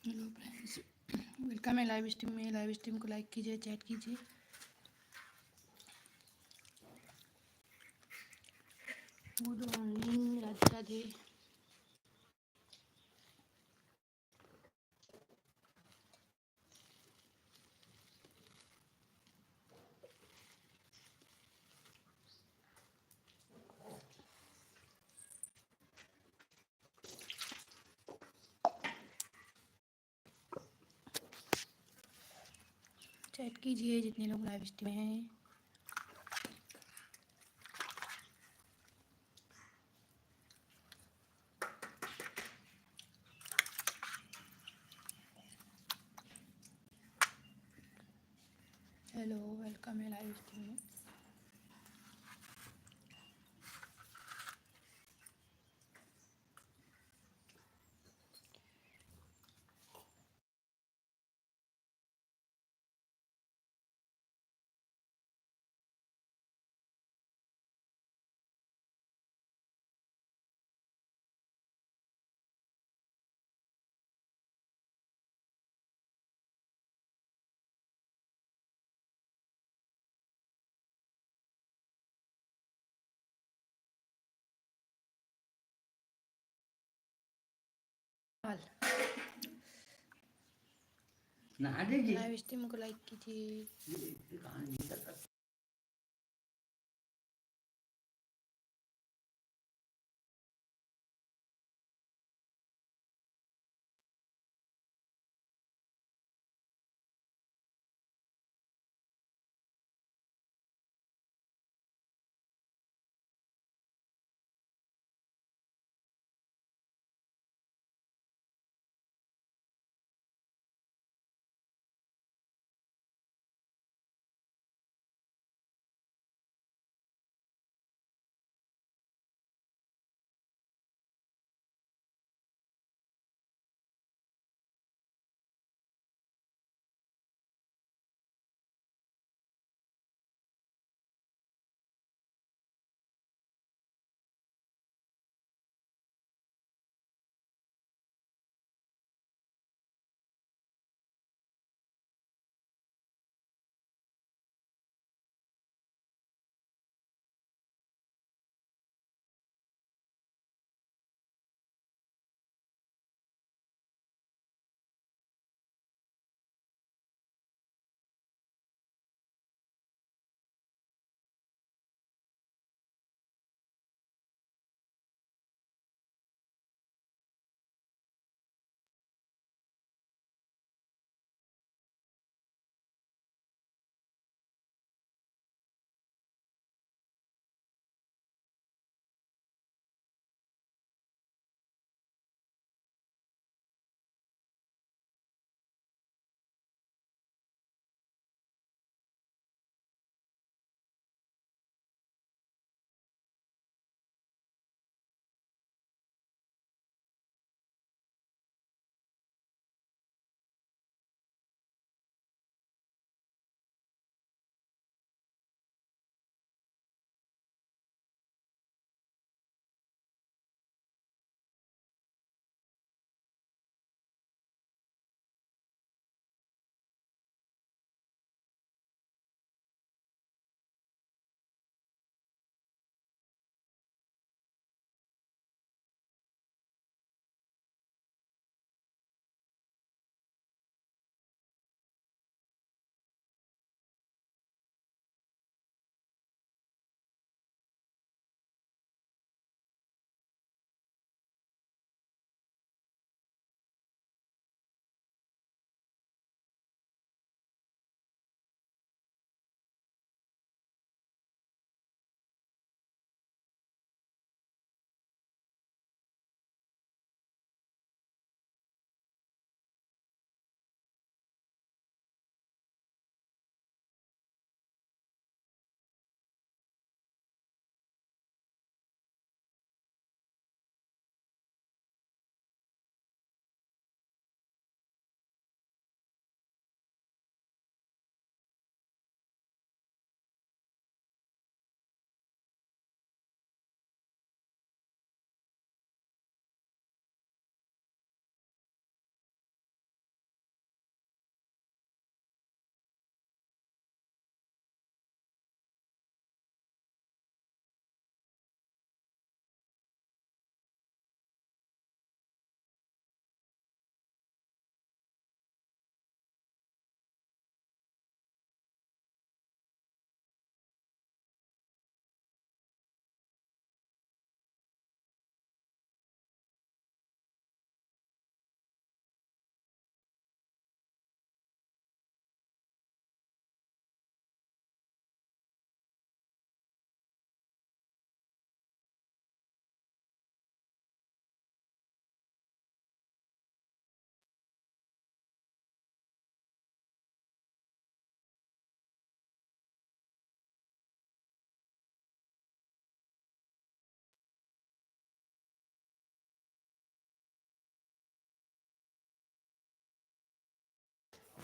Hello friends, welcome है live stream में। Live stream को लाइक कीजिए, चैट कीजिए। Good morning, Radhe Radhe. Chat कीजिए जितने लोग लाइव स्ट्रीम में हैं। हेलो, वेलकम है लाइव स्ट्रीम में। लाइव स्ट्रीम को लाइक कीजिए।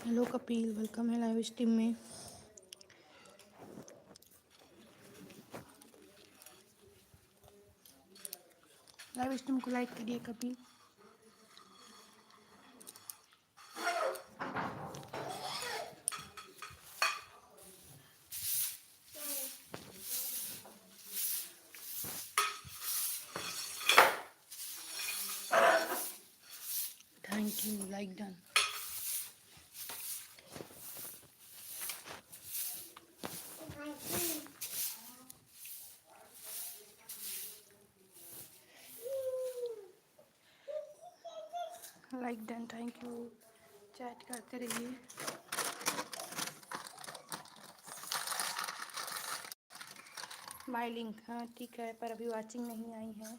हेलो कपिल, वेलकम है लाइव स्ट्रीम में। लाइव स्ट्रीम को लाइक करिए Kapil. Thank you, like done. Like done, thank you. Chat करते रहिए। माई लिंक, हाँ ठीक है, पर अभी वाचिंग नहीं आई है।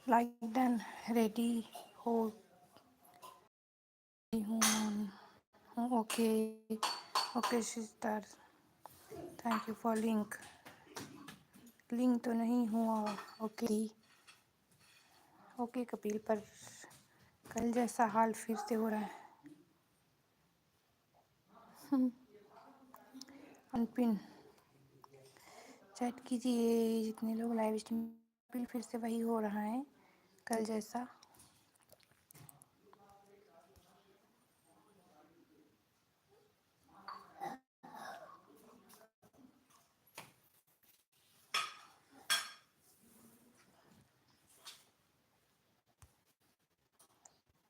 लाइक डन, रेडी हो हूँ। Okay okay sister, thank you for link. Link तो नहीं हुआ। ओके ओके कपिल, पर कल जैसा हाल फिर से हो रहा है। अनपिन चैट कीजिए जितने लोग लाइव स्ट्रीम। फिर से वही हो रहा है कल जैसा।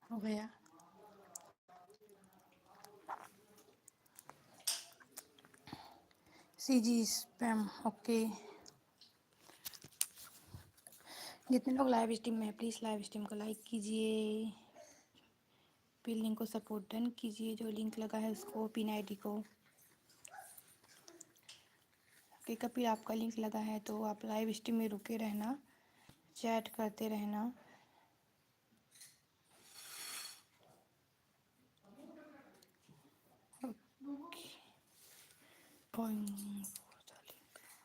हो गया। CG spam, okay. जितने लोग लाइव स्ट्रीम में हैं प्लीज़ लाइव स्ट्रीम को लाइक कीजिए। पिन लिंक को सपोर्ट डन कीजिए। जो लिंक लगा है उसको पिन आईडी को। ओके कपिल, आपका लिंक लगा है तो आप लाइव स्ट्रीम में रुके रहना, चैट करते रहना।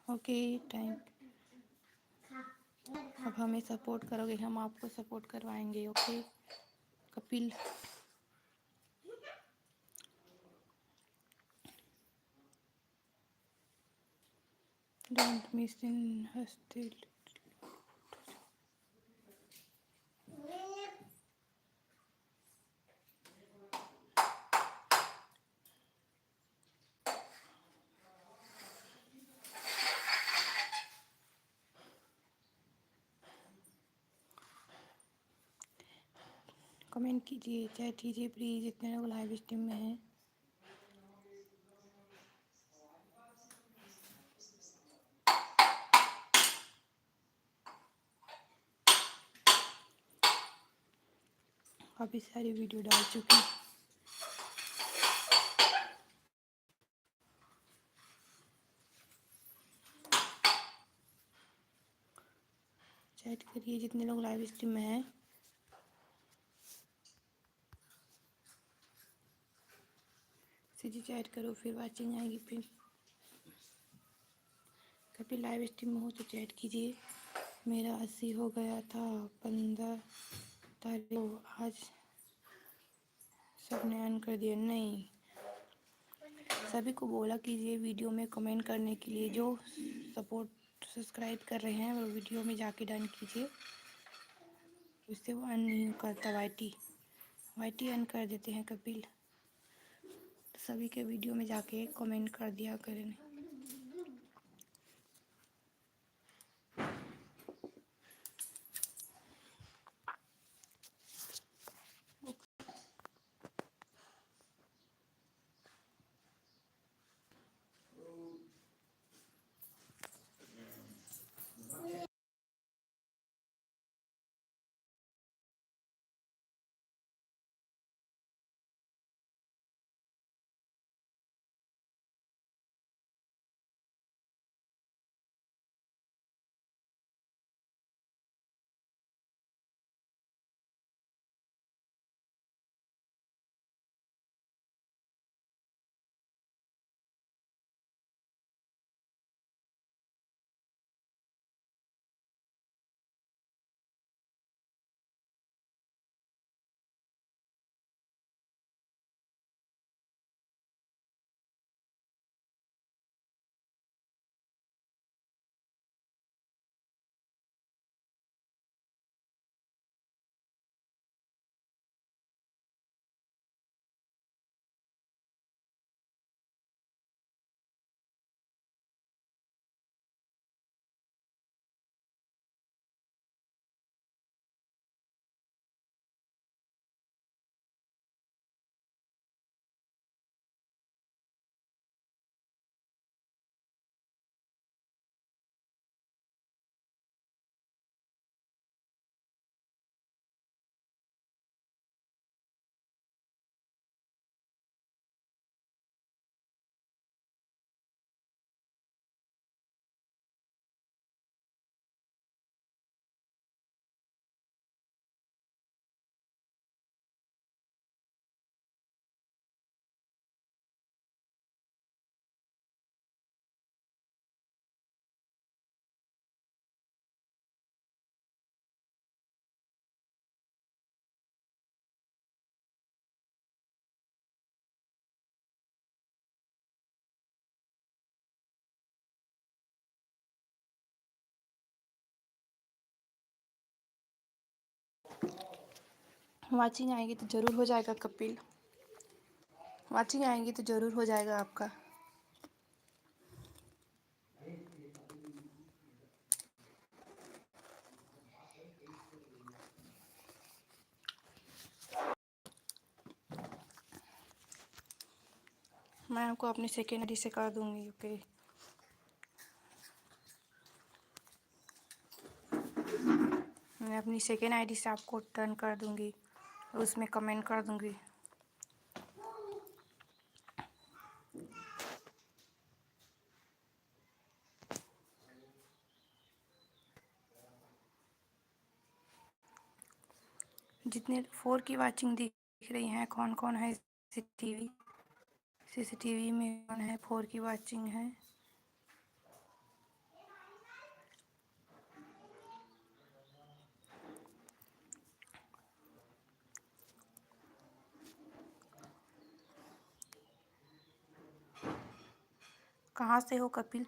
Okay thank. अब हमें सपोर्ट करोगे, हम आपको सपोर्ट करवाएंगे। ओके कपिल। डोंट मिस इन हस्ते। कमेंट कीजिए, चैट कीजिए प्लीज़, जितने लोग लाइव स्ट्रीम में हैं। काफ़ी सारी वीडियो डाल चुकी हूँ। चैट करिए जितने लोग लाइव स्ट्रीम में हैं। सीधी चैट करो, फिर वाचिंग आएगी। फिर कभी लाइव स्ट्रीम में हो तो चैट कीजिए। मेरा 80 हो गया था 15 तारीख को, आज सबने ऑन कर दिया। नहीं, सभी को बोला कीजिए वीडियो में कमेंट करने के लिए। जो सपोर्ट सब्सक्राइब कर रहे हैं वो वीडियो में जाके डन कीजिए, इससे वो अर्न नहीं करता। वाईटी अर्न कर देते हैं कपिल। तो सभी के वीडियो में जाके कमेंट कर दिया करें। वाचिंग आएगी तो ज़रूर हो जाएगा कपिल। वाचिंग आएगी तो ज़रूर हो जाएगा आपका। मैं आपको अपनी सेकेंड आईडी से कर दूँगी। ओके, मैं अपनी सेकेंड आईडी से आपको टर्न कर दूँगी, उसमें कमेंट कर दूँगी। जितने 4 की वाचिंग दिख रही हैं, कौन कौन है सीसीटीवी में कौन है 4 की वाचिंग है? कहाँ से हो कपिल?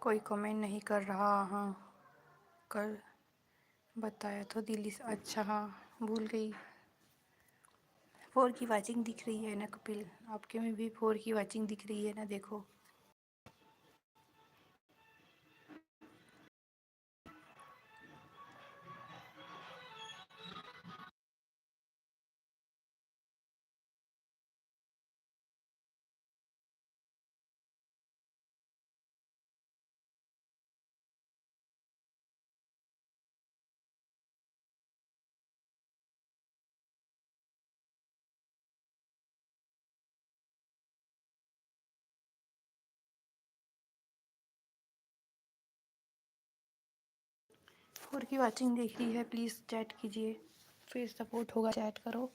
कोई कमेंट नहीं कर रहा। हाँ, कर बताया तो दिल्ली से। अच्छा, हाँ भूल गई। 4 की वाचिंग दिख रही है ना कपिल? आपके में भी 4 की वाचिंग दिख रही है ना? देखो। 4 की वाचिंग देख रही है प्लीज़ चैट कीजिए, फिर सपोर्ट होगा। चैट करो,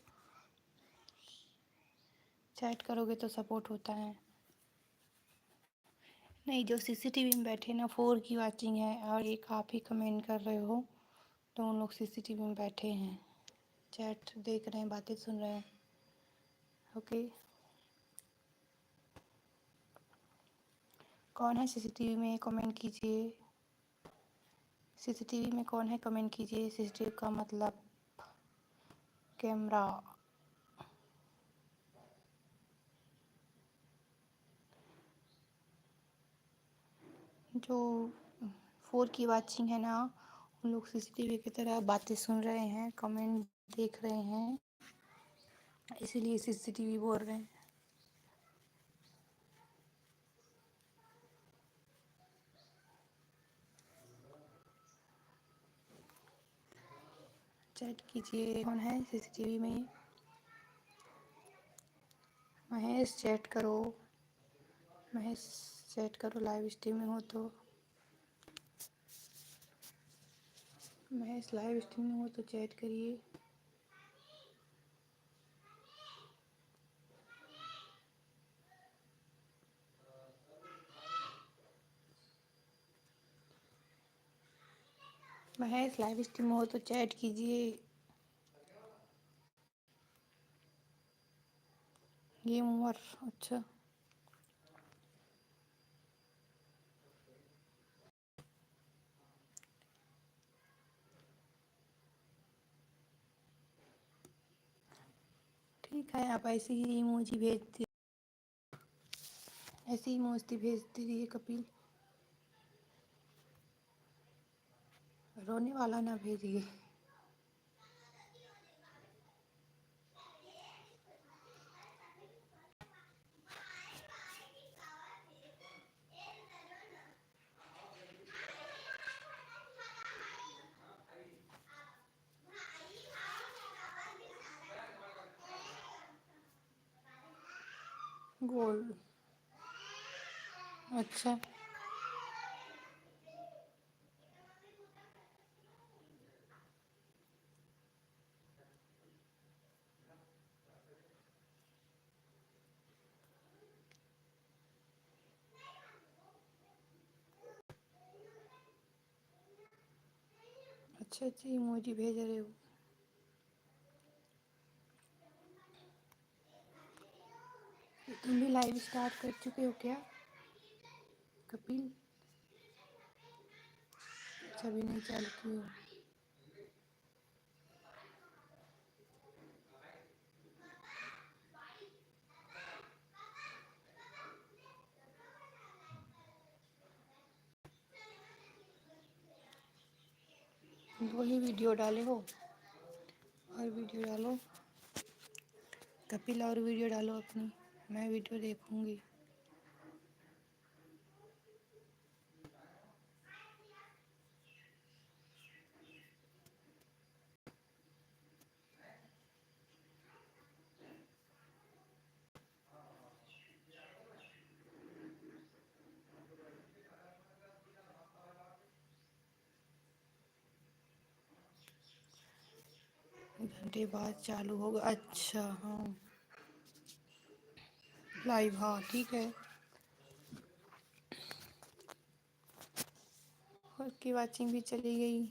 चैट करोगे तो सपोर्ट होता है। नहीं, जो सीसीटीवी में बैठे ना 4 की वाचिंग है और एक आप ही कमेंट कर रहे हो, तो उन लोग सीसीटीवी में बैठे हैं, चैट देख रहे हैं, बातें सुन रहे हैं। ओके, कौन है सीसीटीवी में कमेंट कीजिए। सीसीटीवी में कौन है कमेंट कीजिए। सीसीटीवी का मतलब कैमरा। जो 4 की वाचिंग है ना, उन लोग सीसीटीवी की तरह बातें सुन रहे हैं, कमेंट देख रहे हैं, इसीलिए सीसीटीवी बोल रहे हैं। चैट कीजिए, कौन है सीसीटीवी में। महेश चैट करो, महेश चैट करो, लाइव स्ट्रीम में हो तो। महेश लाइव स्ट्रीम में हो तो चैट करिए। महेश लाइव स्ट्रीम में हो तो चैट कीजिए। गेम ओवर, अच्छा। ठीक है, आप ऐसे ही इमोजी भेज दी, ऐसे ही इमोजी भेज दीजिए कपिल। रोने वाला ना भेजिए। गोल, अच्छा। अच्छे अच्छे इमोजी भेज रहे हो। तुम भी लाइव स्टार्ट कर चुके हो क्या कपिल? अच्छा, भी नहीं चालू की हो। दो ही वीडियो डाले हो, और वीडियो डालो कपिल, और वीडियो डालो अपनी, मैं वीडियो देखूंगी। घंटे बाद चालू होगा, अच्छा हाँ, लाइव, हाँ ठीक है। और की वाचिंग भी चली गई,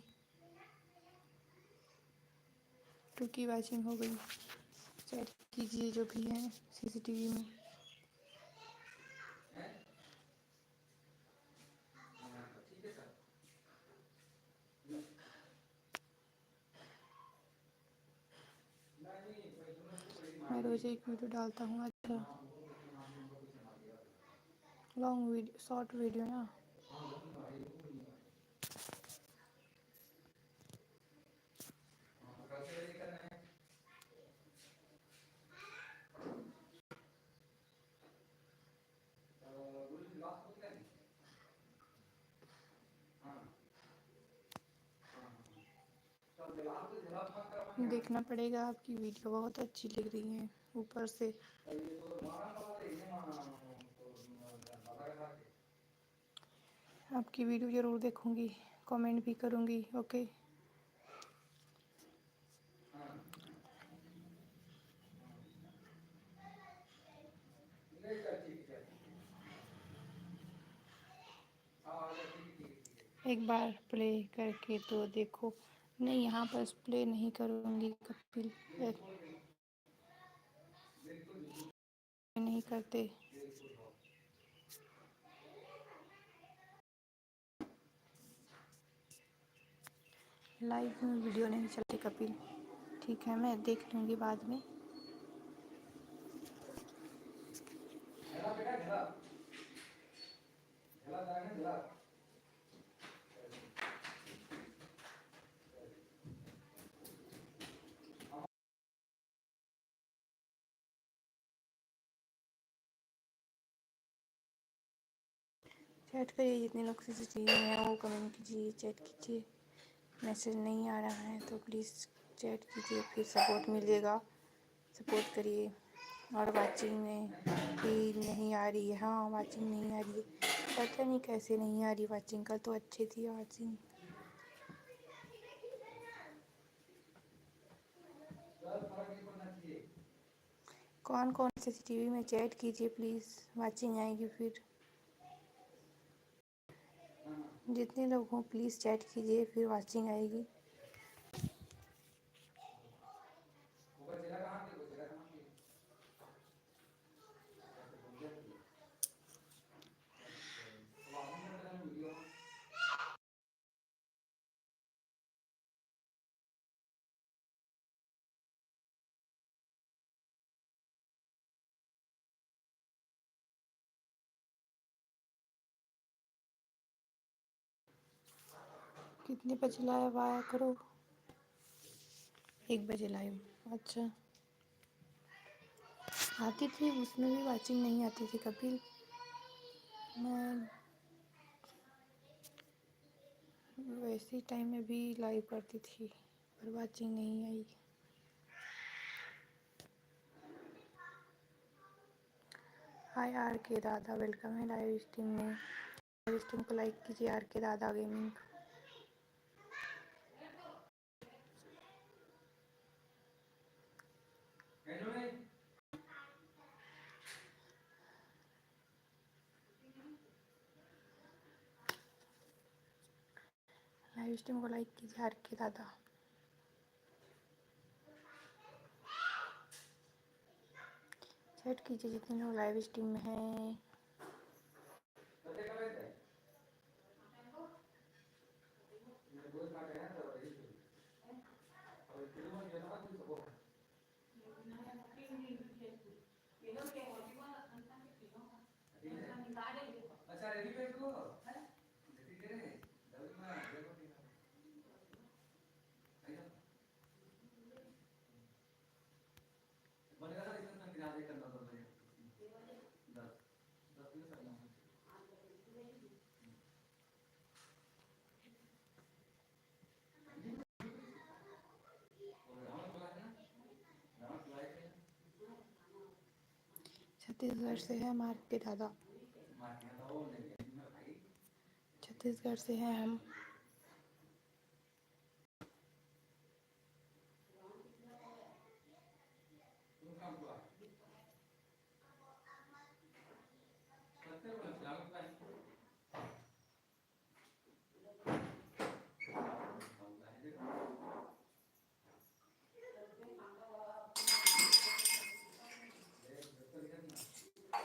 2 की वाचिंग हो गई। चेक कीजिए जो भी है सीसीटीवी में। मैं रोज एक वीडियो डालता हूँ, अच्छा। लॉन्ग वीडियो, शॉर्ट वीडियो ना। देखना पड़ेगा, आपकी वीडियो बहुत अच्छी लग रही है ऊपर से। आपकी वीडियो ज़रूर देखूंगी, कमेंट भी करूँगी। ओके, एक बार प्ले करके तो देखो। नहीं, यहाँ पर प्ले नहीं करूँगी कपिल, नहीं करते। लाइव में वीडियो नहीं चलती कपिल। ठीक है, मैं देख लूँगी बाद में। चैट करिए, जितने लोग सीसीटीवी में हैं वो कमेंट कीजिए, चैट कीजिए। मैसेज नहीं आ रहा है तो प्लीज़ चैट कीजिए, फिर सपोर्ट मिलेगा। सपोर्ट करिए। और वाचिंग में भी नहीं आ रही है। हाँ, वाचिंग नहीं आ रही है, पता नहीं कैसे नहीं आ रही वाचिंग। कल तो अच्छी थी वाचिंग। कौन कौन सीसीटीवी में चैट कीजिए प्लीज़, वाचिंग आएगी फिर। जितने लोग हों प्लीज़ चैट कीजिए, फिर वाचिंग आएगी। कितने बजे लाइव आया करो? 1 बजे लाइव। अच्छा, आती थी, उसमें भी वाचिंग नहीं आती थी कपिल। मैं वैसे टाइम में भी लाइव करती थी, पर वाचिंग नहीं आई। हाय आर के दादा, वेलकम है लाइव स्ट्रीम में। लाइव स्ट्रीम को लाइक कीजिए, are K Dada gaming. Live stream को लाइक कीजिए, आर के दादा। चैट कीजिए जितने लोग लाइव स्ट्रीम में हैं। छत्तीसगढ़ से है हम, आर के दादा। छत्तीसगढ़ से हैं हम।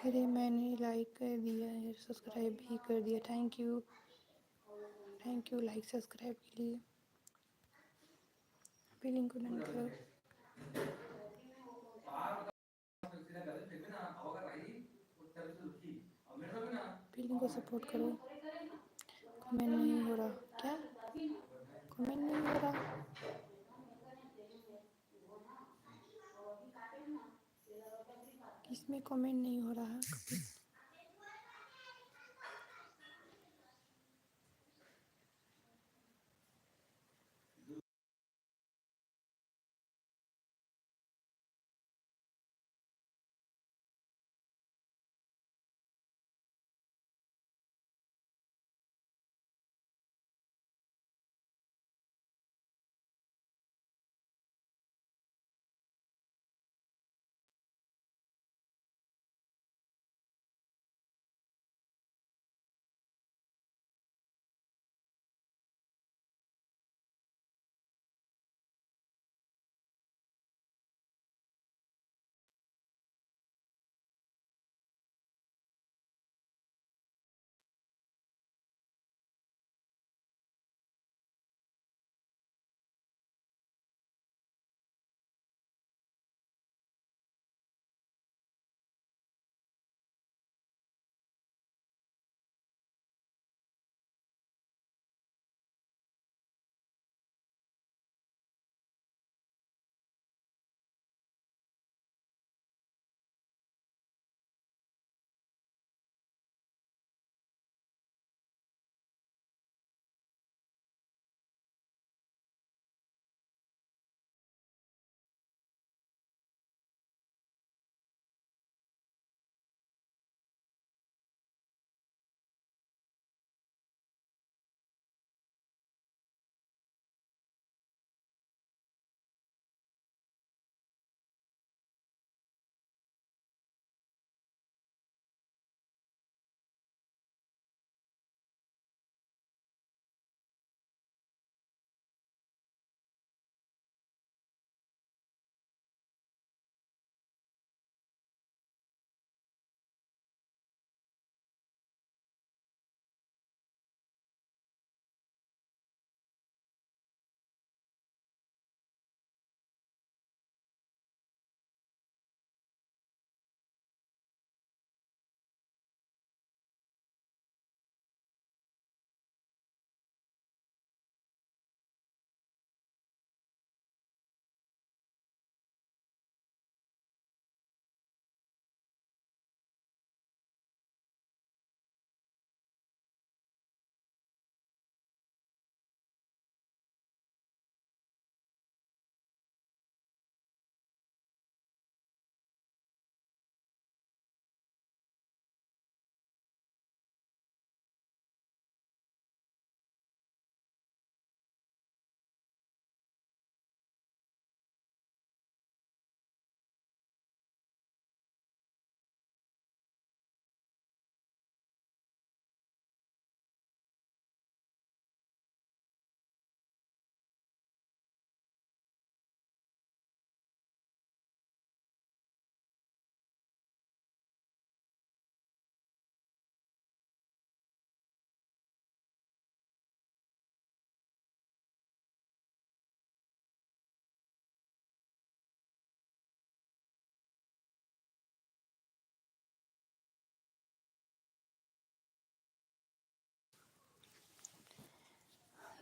अरे मैंने लाइक कर दिया है, सब्सक्राइब भी कर दिया। Thank you, thank you like subscribe के लिए। फीलिंग को डन करो, फीलिंग को सपोर्ट करो। कमेंट नहीं हो रहा क्या? कमेंट नहीं हो रहा। किसमें कमेंट नहीं हो रहा?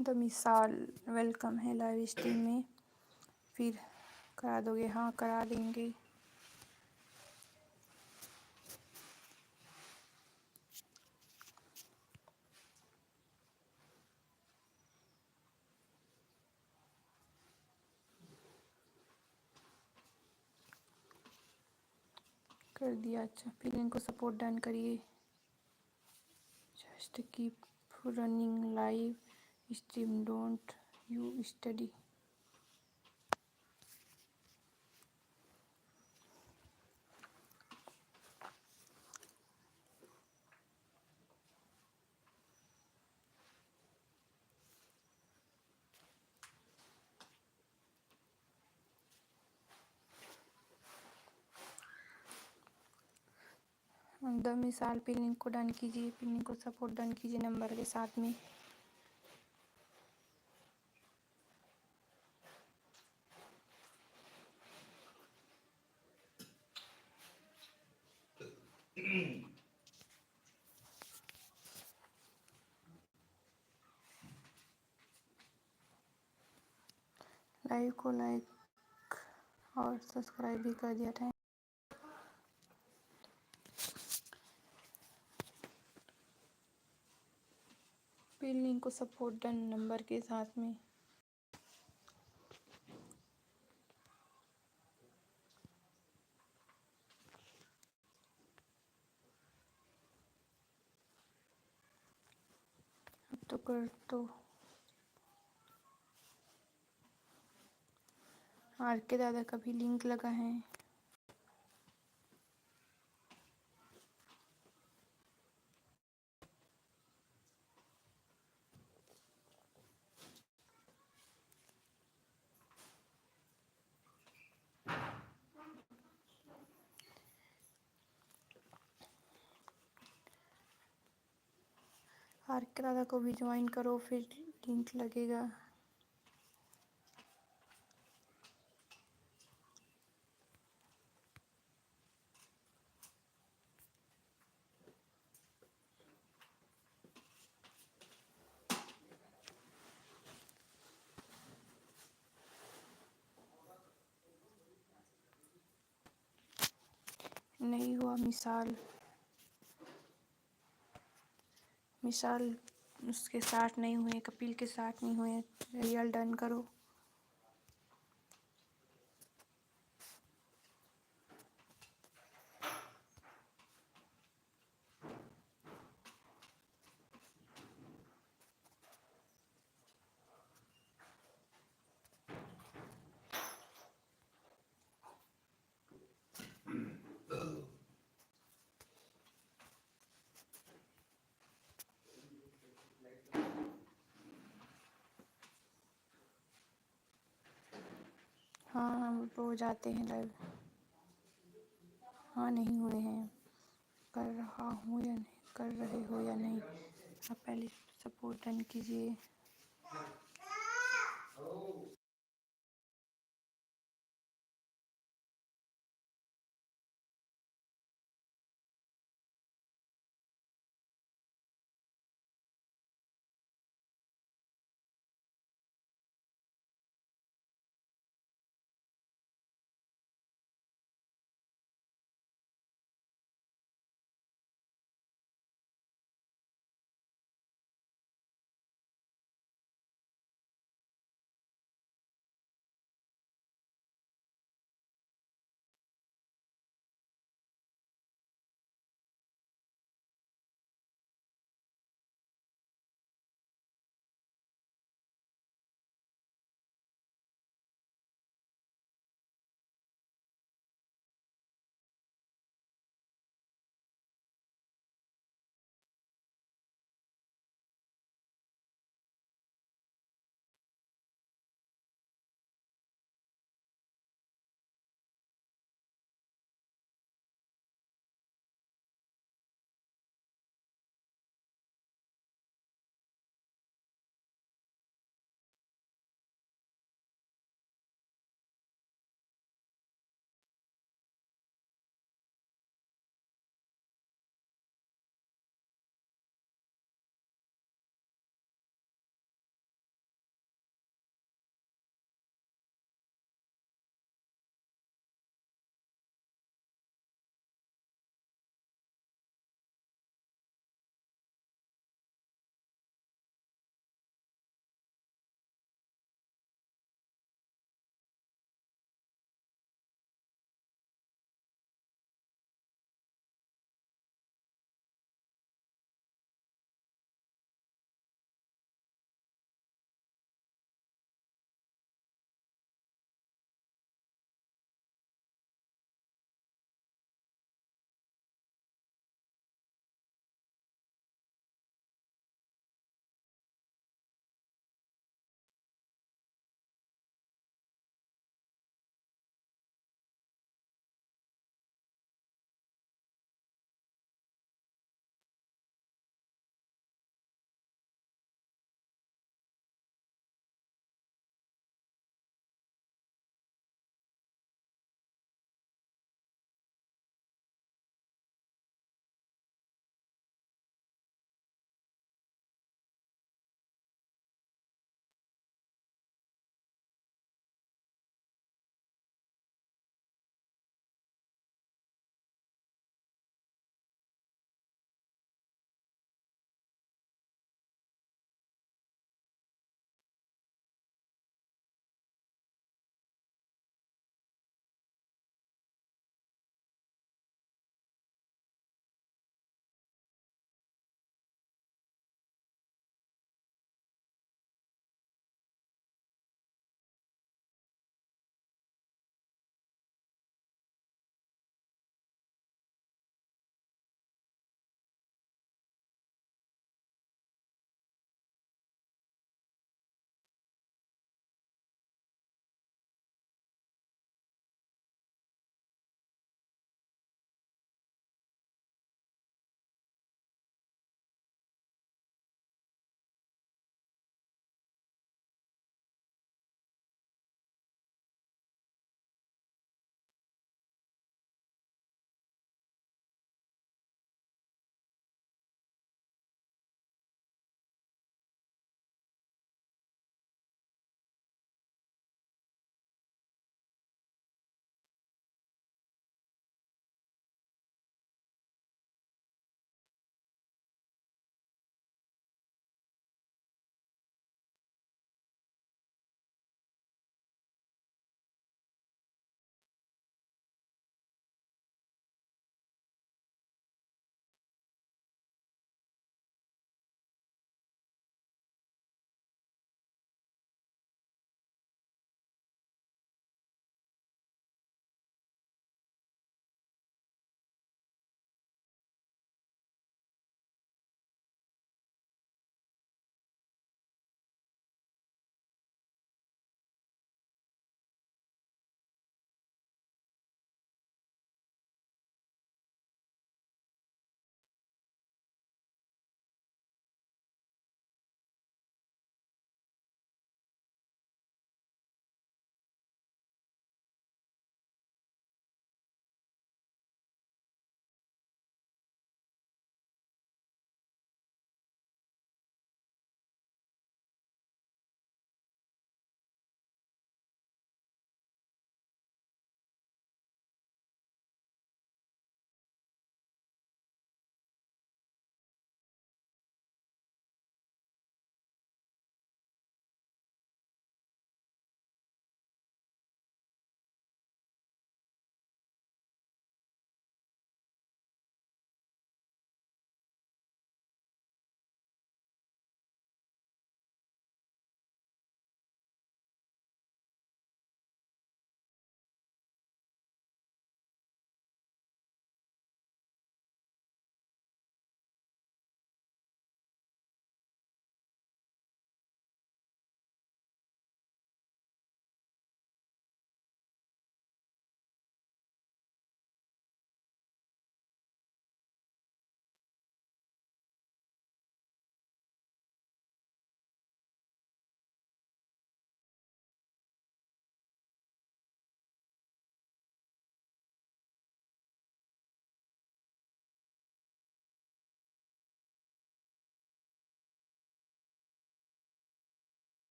द मिसाल वेलकम है लाइव स्ट्रीम में। फिर करा दोगे? हाँ करा देंगे। कर दिया। अच्छा फिर इनको सपोर्ट डन करिए। Just keep running live stream, don't you study. The मिसाल पिन लिंक को डन कीजिए, पिन लिंक को सपोर्ट डन कीजिए नंबर के साथ में। लाइव को लाइक और सब्सक्राइब भी कर दिया था। पिन लिंक को सपोर्ट डन नंबर के साथ में। अब तो कर तो आर के दादा का भी लिंक लगा है। आर के दादा को भी ज्वाइन करो, फिर लिंक लगेगा। नहीं हुआ मिसाल, मिसाल उसके साथ नहीं हुए, कपिल के साथ नहीं हुए। रियल डन करो। हाँ हम रोज जाते हैं लाइव। हाँ नहीं हुए हैं। कर रहा हूँ या नहीं, कर रहे हो या नहीं, आप पहले सपोर्ट डन कीजिए।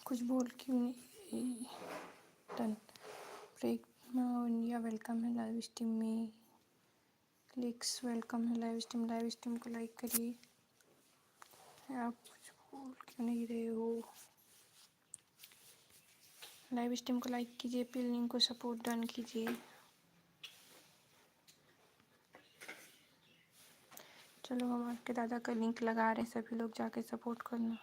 कुछ बोल क्यों नहीं? डन। इंडिया वेलकम है लाइव स्ट्रीम में। क्लिक्स वेलकम है लाइव स्ट्रीम को लाइक करिए। आप कुछ बोल क्यों नहीं रहे हो? लाइव स्ट्रीम को लाइक कीजिए, पिन लिंक को सपोर्ट डन कीजिए। चलो हम आपके दादा का लिंक लगा रहे हैं, सभी लोग जाके सपोर्ट करना।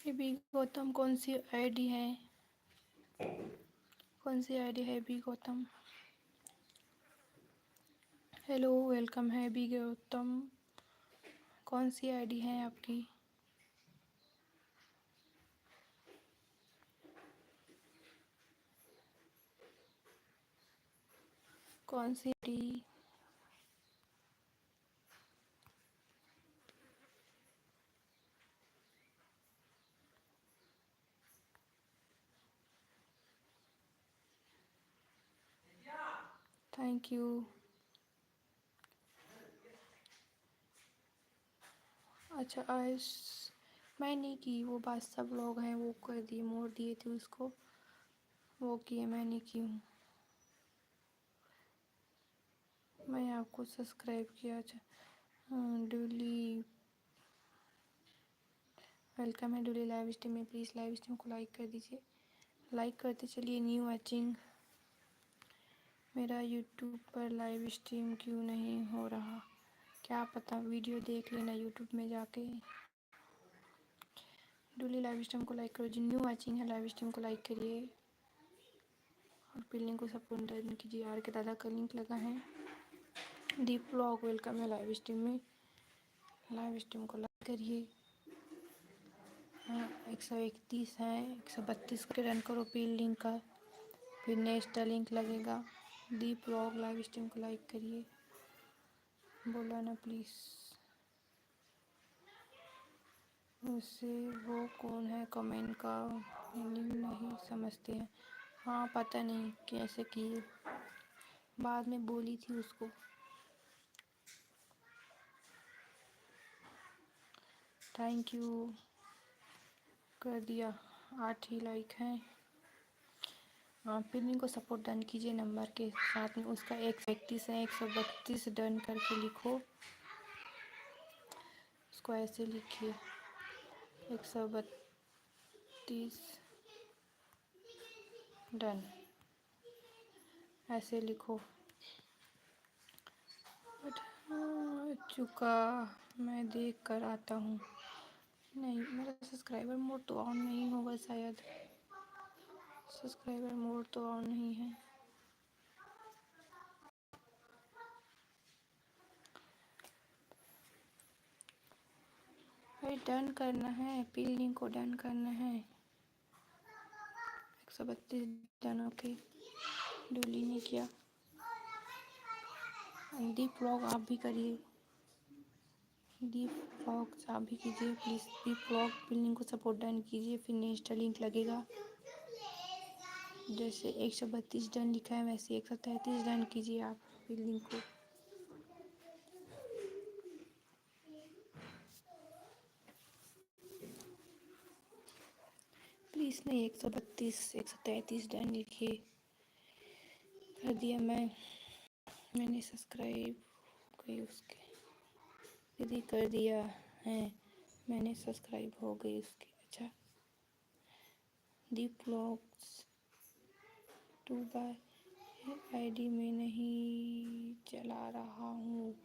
ये भी गौतम कौन सी आईडी है? कौन सी आईडी है बी गौतम? हेलो वेलकम है बी गौतम। कौन सी आईडी है आपकी? कौन सी आईडी? Thank you. अच्छा आज मैं नहीं की वो बात, सब लोग हैं वो कर दिए, मोड़ दिए थे उसको, वो किए, मैं नहीं की हूँ। मैं आपको सब्सक्राइब किया। अच्छा डूली वेलकम है डूली लाइव स्ट्रीम में। प्लीज़ लाइव स्ट्रीम को लाइक कर दीजिए। लाइक करते चलिए। New watching. मेरा यूट्यूब पर लाइव स्ट्रीम क्यों नहीं हो रहा? क्या पता, वीडियो देख लेना यूट्यूब में जाके। डूली लाइव स्ट्रीम को लाइक करो। जो न्यू वॉचिंग है लाइव स्ट्रीम को लाइक करिए और फिर लिंक को सपोर्ट डन कीजिए। आर के दादा का लिंक लगा है। दीप व्लॉग वेलकम है लाइव स्ट्रीम में। लाइव स्ट्रीम को लाइक करिए। हाँ 131 है, 132 के रन करो पी लिंक का, फिर नेक्स्ट लिंक लगेगा। दीप व्लॉग लाइव स्ट्रीम को लाइक करिए। बोला ना प्लीज़। उसे वो कौन है कमेंट का मीनिंग नहीं समझते हैं? हाँ पता नहीं कैसे किए, बाद में बोली थी उसको। थैंक यू कर दिया। 8 ही लाइक हैं। हाँ पिन को सपोर्ट डन कीजिए नंबर के साथ में। उसका 131 है, 132 डन करके लिखो। उसको ऐसे लिखिए 132 डन, ऐसे लिखो। चुका, मैं देख कर आता हूँ। नहीं मेरा सब्सक्राइबर मोड तो ऑन नहीं होगा शायद। सब्सक्राइबर मोड तो ऑन नहीं है। भाई डन करना है, पिन लिंक को डन करना है। 132 डन। ओके डोली ने किया। दीप व्लॉग आप भी करिए। दीप व्लॉग आप भी कीजिए please. Deep vlog pin link को सपोर्ट डन कीजिए, फिर नेक्स्ट लिंक लगेगा। जैसे 132 डन लिखा है वैसे 133 डन कीजिए आप पिन लिंक को। प्लीज़ नहीं 132 133 डन लिखिए। कर दिया मैंने सब्सक्राइब गई उसके। दीदी कर दिया है मैंने, सब्सक्राइब हो गई उसकी। अच्छा दीप व्लॉग्स 2 बाय आईडी में नहीं चला रहा हूँ,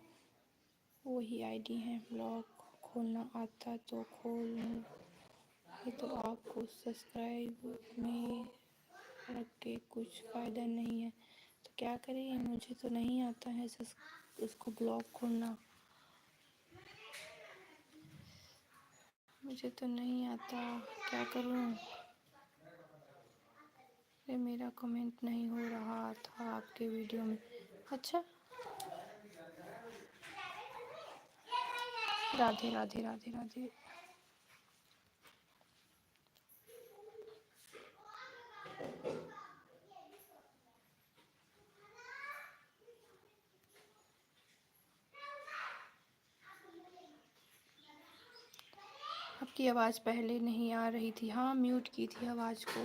वही आईडी है। ब्लॉग खोलना आता तो खोल लूँ, ये तो आपको सब्सक्राइब में रख के कुछ फ़ायदा नहीं है। तो क्या करें, मुझे तो नहीं आता है उसको ब्लॉक खोलना, मुझे तो नहीं आता, क्या करूं। अरे मेरा कमेंट नहीं हो रहा था आपके वीडियो में। अच्छा, राधे राधे राधे राधे। आपकी आवाज़ पहले नहीं आ रही थी। हाँ, म्यूट की थी आवाज़ को।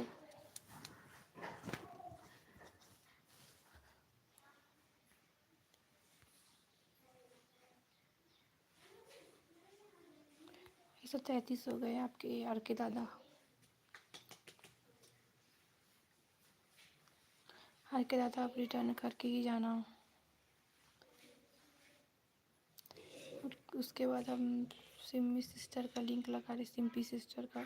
ये 133 हो गए आपके यार के दादा। हर के दादा आप रिटर्न करके ही जाना। और उसके बाद हम सिम्मी सिस्टर का लिंक लगा रहे, सिम्पी सिस्टर का।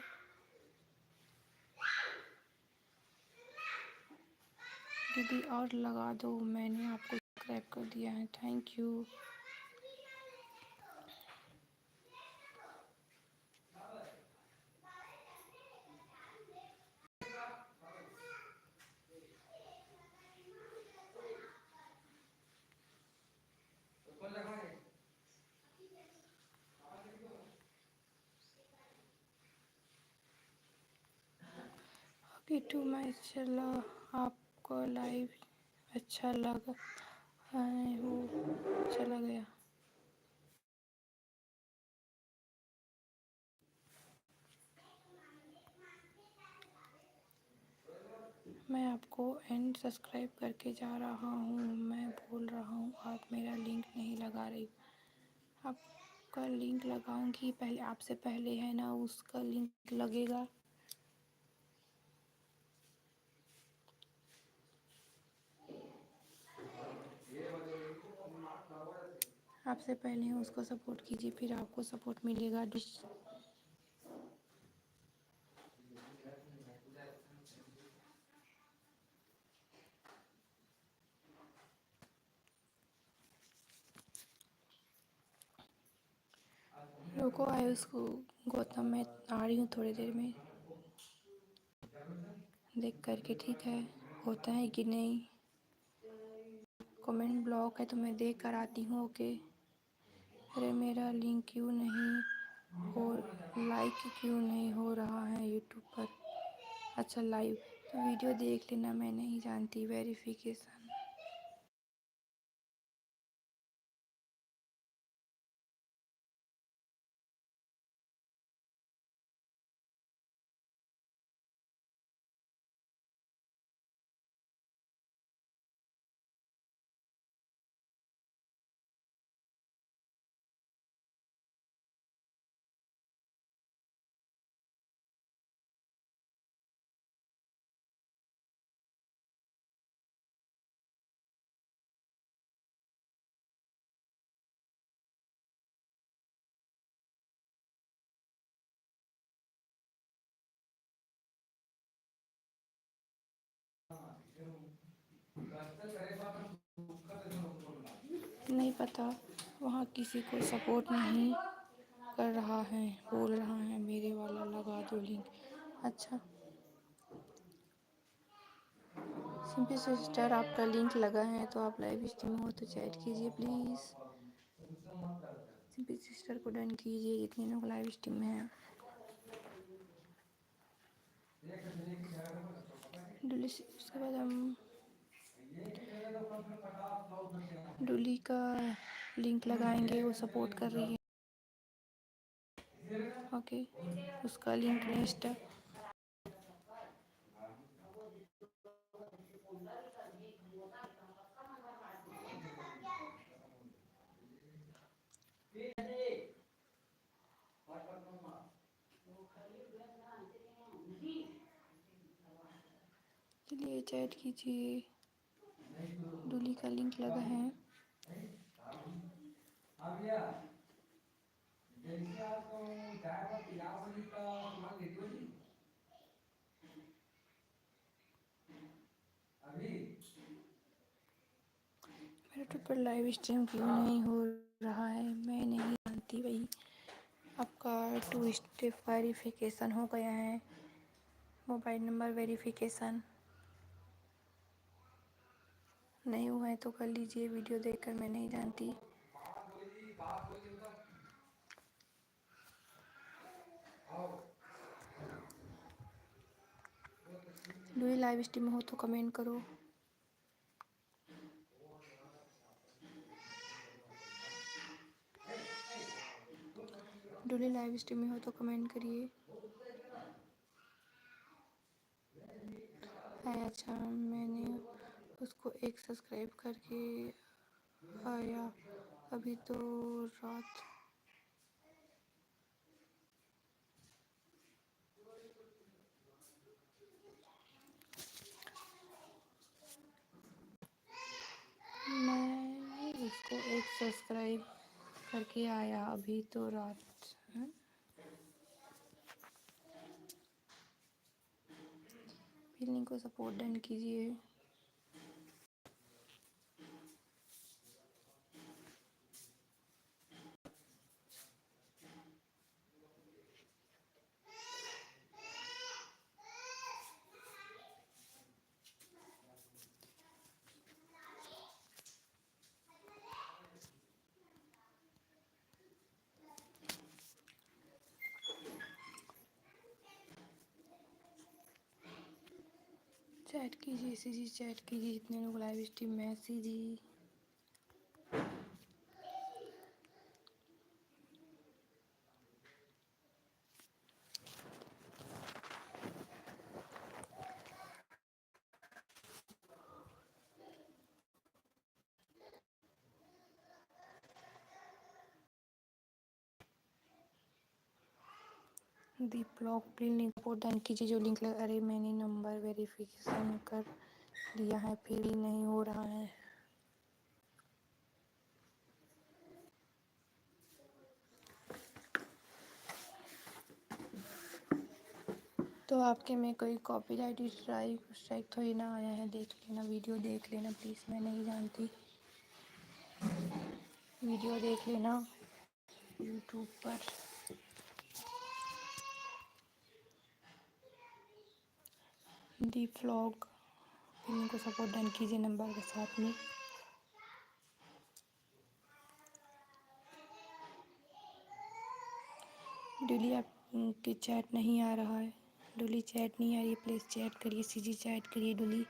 दीदी और लगा दो, मैंने आपको सब्सक्राइब कर दिया है, थैंक यू। ओके टू मैं चला, आपको लाइव अच्छा लगा है, वो चला गया। मैं आपको एंड सब्सक्राइब करके जा रहा हूँ, मैं बोल रहा हूँ आप मेरा लिंक नहीं लगा रही। आपका लिंक लगाऊंगी, पहले आपसे पहले है ना उसका लिंक लगेगा। आपसे पहले उसको सपोर्ट कीजिए, फिर आपको सपोर्ट मिलेगा। रुको आए उसको, गौतम मैं आ रही हूँ थोड़ी देर में, देख करके ठीक है होता है कि नहीं। कमेंट ब्लॉक है तो मैं देख कर आती हूँ, ओके। अरे मेरा लिंक क्यों नहीं हो, लाइक क्यों नहीं हो रहा है यूट्यूब पर। अच्छा लाइव तो वीडियो देख लेना, मैं नहीं जानती वेरिफिकेशन। नहीं पता, वहाँ किसी को सपोर्ट नहीं कर रहा है, बोल रहा है मेरे वाला लगा दो लिंक। अच्छा सिंपल सिस्टर आपका लिंक लगा है तो आप लाइव स्ट्रीम हो तो चैट कीजिए प्लीज़। सिंपल सिस्टर को डन कीजिए जितने लोग लाइव स्ट्रीम में हैं। उसके बाद हम डुली का लिंक लगाएंगे, वो सपोर्ट कर रही है, ओके। उसका लिंक नेक्स्ट चलिए चैट कीजिए, डुली का लिंक लगा है। यूट्यूब पर लाइव स्ट्रीम क्यों नहीं हो रहा है, मैं नहीं जानती भाई। आपका 2 स्टेप वेरिफिकेशन हो गया है, मोबाइल नंबर वेरिफिकेशन नहीं हुआ है तो कर लीजिए। वीडियो देखकर मैं नहीं जानती। डुली लाइव स्ट्रीम में हो तो कमेंट करो। डुली लाइव स्ट्रीम में हो तो कमेंट करिए। अच्छा, मैंने उसको एक सब्सक्राइब करके आया अभी तो रात। मैं उसको एक सब्सक्राइब करके आया अभी तो रात। फीलिंग को सपोर्ट डन कीजिए। चैट कीजिए सीजी, चैट कीजिए। जितने लोग लाइव स्ट्रीम में CG. Deep blog please link support done कीजिए। जो लिंक लगा, अरे मैंने नंबर वेरिफिकेशन कर लिया है फिर भी नहीं हो रहा है। तो आपके में कोई कॉपीराइट स्ट्राइक थोड़ी ना आया है। देख लेना, वीडियो देख लेना प्लीज़, मैं नहीं जानती। वीडियो देख लेना यूट्यूब पर। दी व्लॉग फिल्म को सपोर्ट डन कीजिए नंबर के साथ में। डुली आपकी चैट नहीं आ रहा है। डुली चैट नहीं आ रही है, प्लीज़ चैट करिए। सीजी चैट करिए डुली।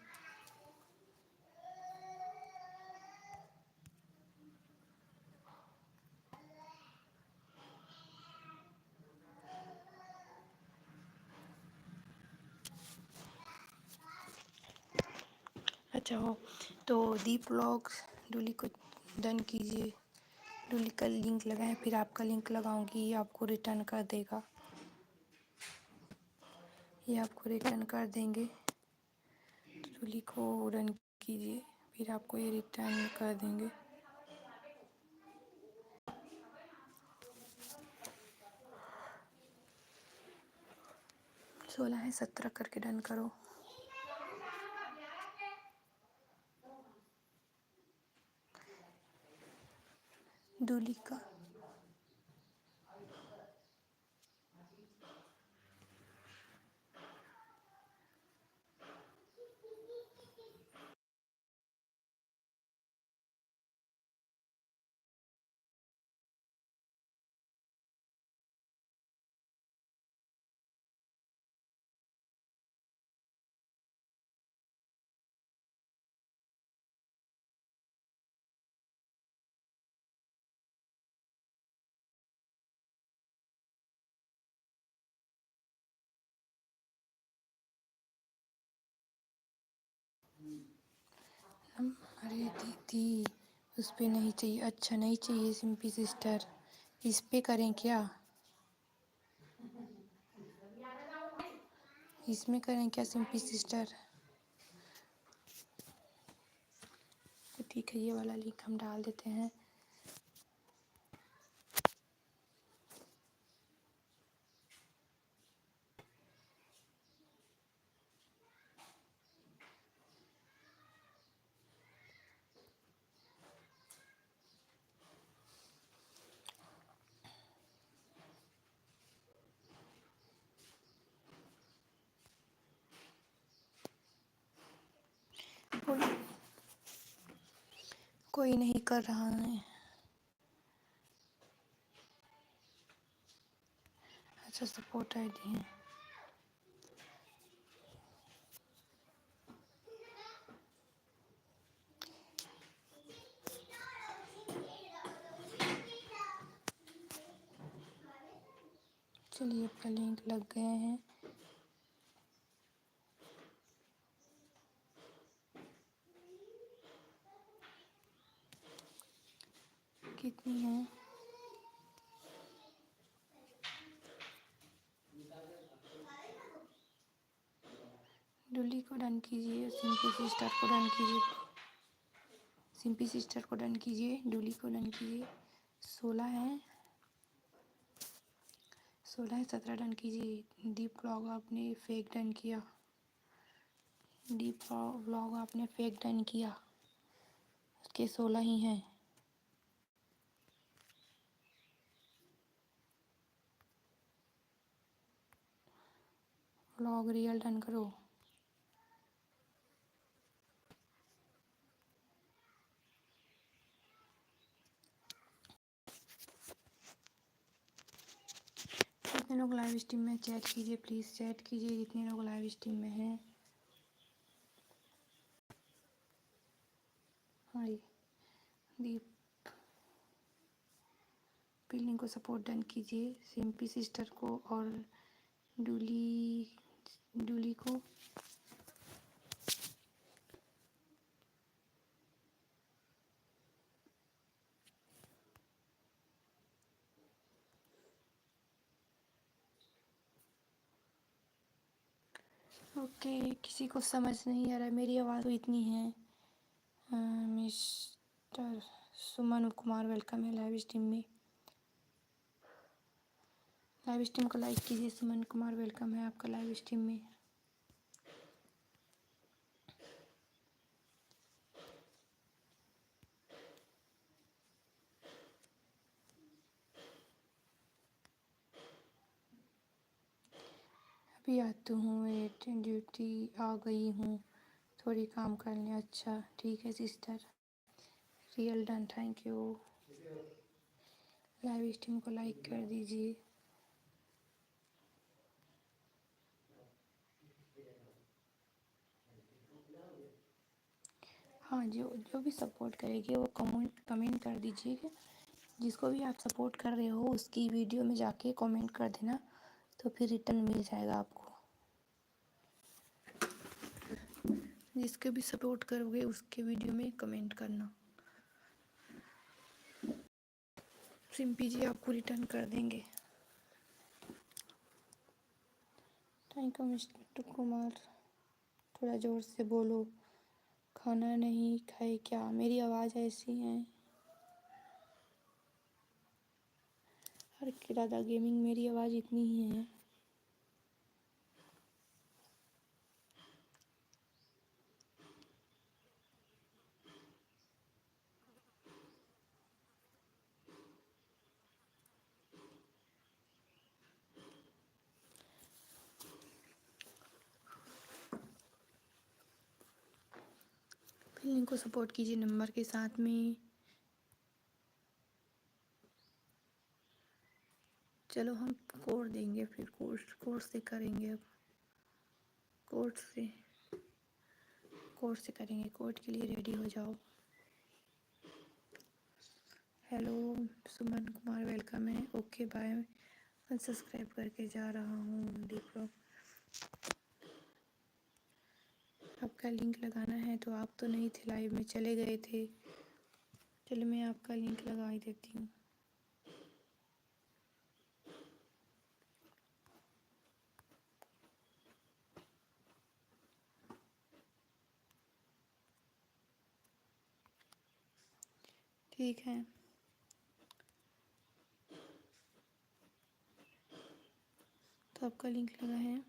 अच्छा हो तो दीप व्लॉग डुली को डन कीजिए। डुली का लिंक लगाएं, फिर आपका लिंक लगाऊंगी, ये आपको रिटर्न कर देगा। ये आपको रिटर्न कर देंगे। तो डुली को डन कीजिए, फिर आपको ये रिटर्न कर देंगे। 16 है, 17 करके डन करो। डुली का अरे दीदी उस पे नहीं चाहिए। अच्छा नहीं चाहिए सिंपी सिस्टर, इस पे करें क्या? इसमें करें क्या सिंपी सिस्टर? तो ठीक है, ये वाला लिंक हम डाल देते हैं। कोई नहीं कर रहा है। अच्छा सपोर्ट आईडी है। चलिए आपका लिंक लग गए हैं। कितनी है? डुली को डन कीजिए, सिंपी सिस्टर को डन कीजिए, सिंपी सिस्टर को डन कीजिए, डुली को डन कीजिए। 16 है, 16 है, 17 डन कीजिए। दीप व्लॉग आपने फेक डन किया, दीप व्लॉग आपने फेक डन किया, उसके 16 ही हैं। व्लॉग रियल डन करो। जितने लोग लाइव स्ट्रीम में चैट कीजिए, प्लीज़ चैट कीजिए जितने लोग लाइव स्ट्रीम में हैं। हाय दीप पिलिंग को सपोर्ट डन कीजिए, सिंपी सिस्टर को और डूली डूली को। ओके किसी को समझ नहीं आ रहा है, मेरी आवाज़ तो इतनी है। मिस्टर सुमन कुमार वेलकम है लाइव स्ट्रीम में। लाइव स्ट्रीम को लाइक कीजिए। सुमन कुमार वेलकम है आपका लाइव स्ट्रीम में। अभी आती हूँ, वेट ड्यूटी आ गई हूँ, थोड़ी काम कर लें। अच्छा ठीक है sister, real done, thank you. Live stream को लाइक कर दीजिए। हाँ जो जो भी सपोर्ट करेगी वो कमेंट कर दीजिएगा। जिसको भी आप सपोर्ट कर रहे हो उसकी वीडियो में जाके कमेंट कर देना, तो फिर रिटर्न मिल जाएगा आपको। जिसके भी सपोर्ट करोगे उसके वीडियो में कमेंट करना, सिंपी जी आपको रिटर्न कर देंगे। थैंक यू मिस्टर कुमार, थोड़ा ज़ोर से बोलो। खाना नहीं खाए क्या? मेरी आवाज़ ऐसी है। हर दादा गेमिंग मेरी आवाज़ इतनी ही है। लिंक को सपोर्ट कीजिए नंबर के साथ में। चलो हम कोड देंगे, फिर कोड से करेंगे। अब कोड से करेंगे। कोड के लिए रेडी हो जाओ। हेलो सुमन कुमार वेलकम है। ओके बाय, अनसब्सक्राइब करके जा रहा हूँ। देखो आपका लिंक लगाना है तो आप तो नहीं थे लाइव में, चले गए थे। चलो मैं आपका लिंक लगा ही देती हूँ। ठीक है तो आपका लिंक लगा है,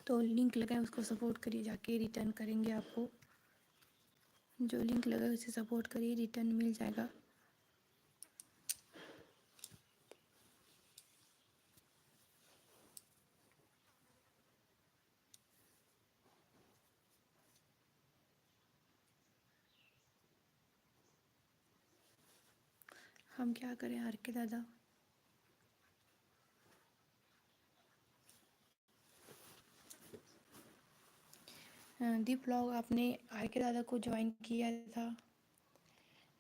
तो लिंक लगा है उसको सपोर्ट करिए, जाके रिटर्न करेंगे आपको। जो लिंक लगा है उसे सपोर्ट करिए, रिटर्न मिल जाएगा। हम क्या करें आर के दादा? दीप व्लॉग आपने आर के दादा को ज्वाइन किया था?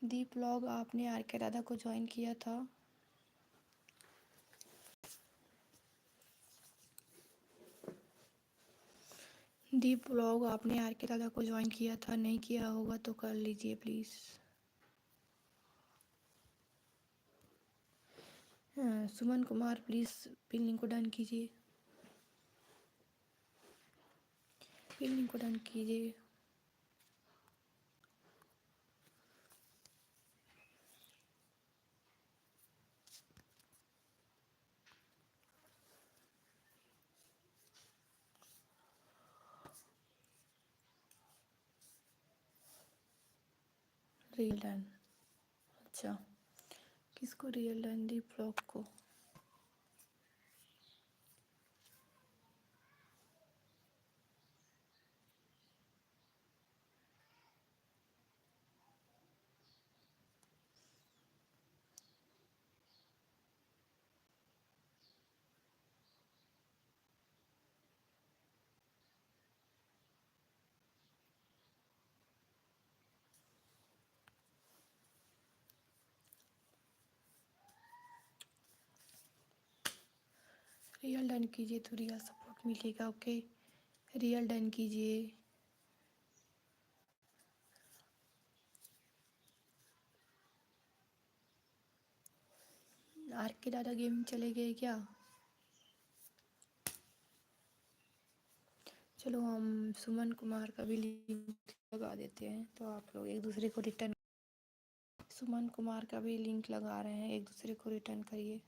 दीप व्लॉग आपने आर के दादा को ज्वाइन किया था? दीप व्लॉग आपने आर के दादा को ज्वाइन किया था? नहीं किया होगा तो कर लीजिए please. Suman Kumar please pin link को डन कीजिए, पिन लिंक को डन कीजिए। Real done. अच्छा, किसको रियल डन? दीप व्लॉग को। रियल डन कीजिए तो रियल सपोर्ट मिलेगा। ओके, रियल डन कीजिए। आर के दादा गेम चले गए क्या? चलो हम सुमन कुमार का भी लिंक लगा देते हैं तो आप लोग एक दूसरे को रिटर्न। सुमन कुमार का भी लिंक लगा रहे हैं, एक दूसरे को रिटर्न करिए।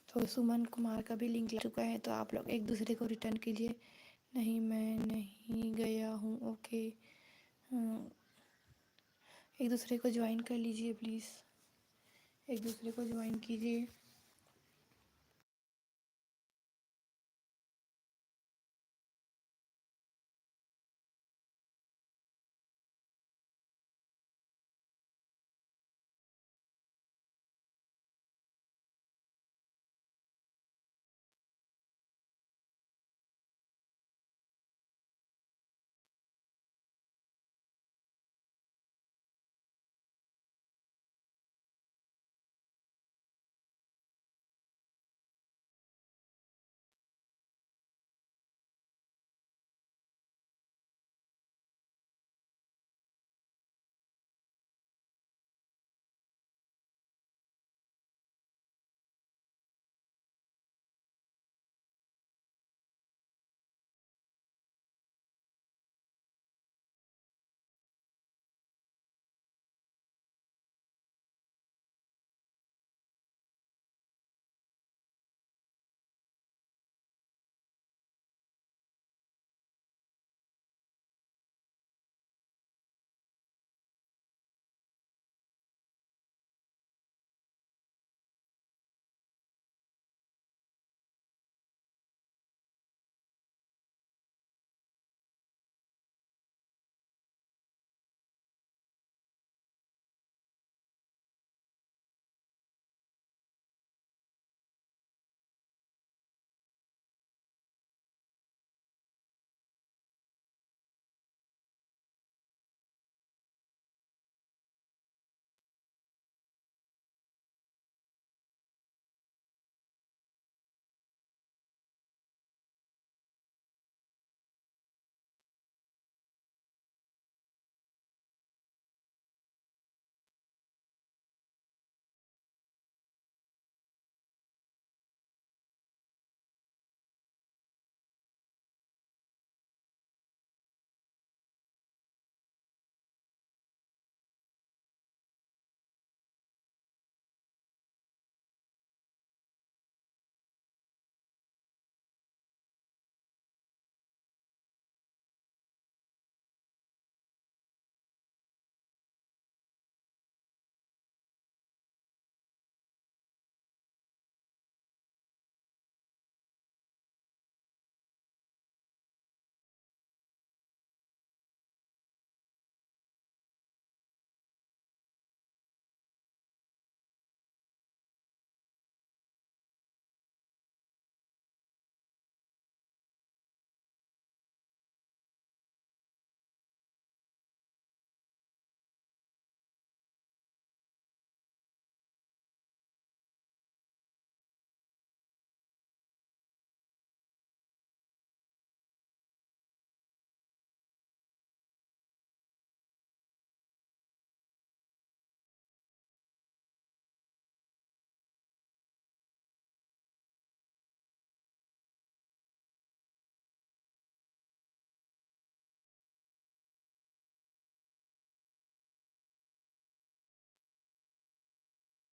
तो सुमन कुमार का भी लिंक लग चुका है तो आप लोग एक दूसरे को रिटर्न कीजिए। नहीं मैं नहीं गया हूँ। ओके, एक दूसरे को ज्वाइन कर लीजिए प्लीज़, एक दूसरे को ज्वाइन कीजिए।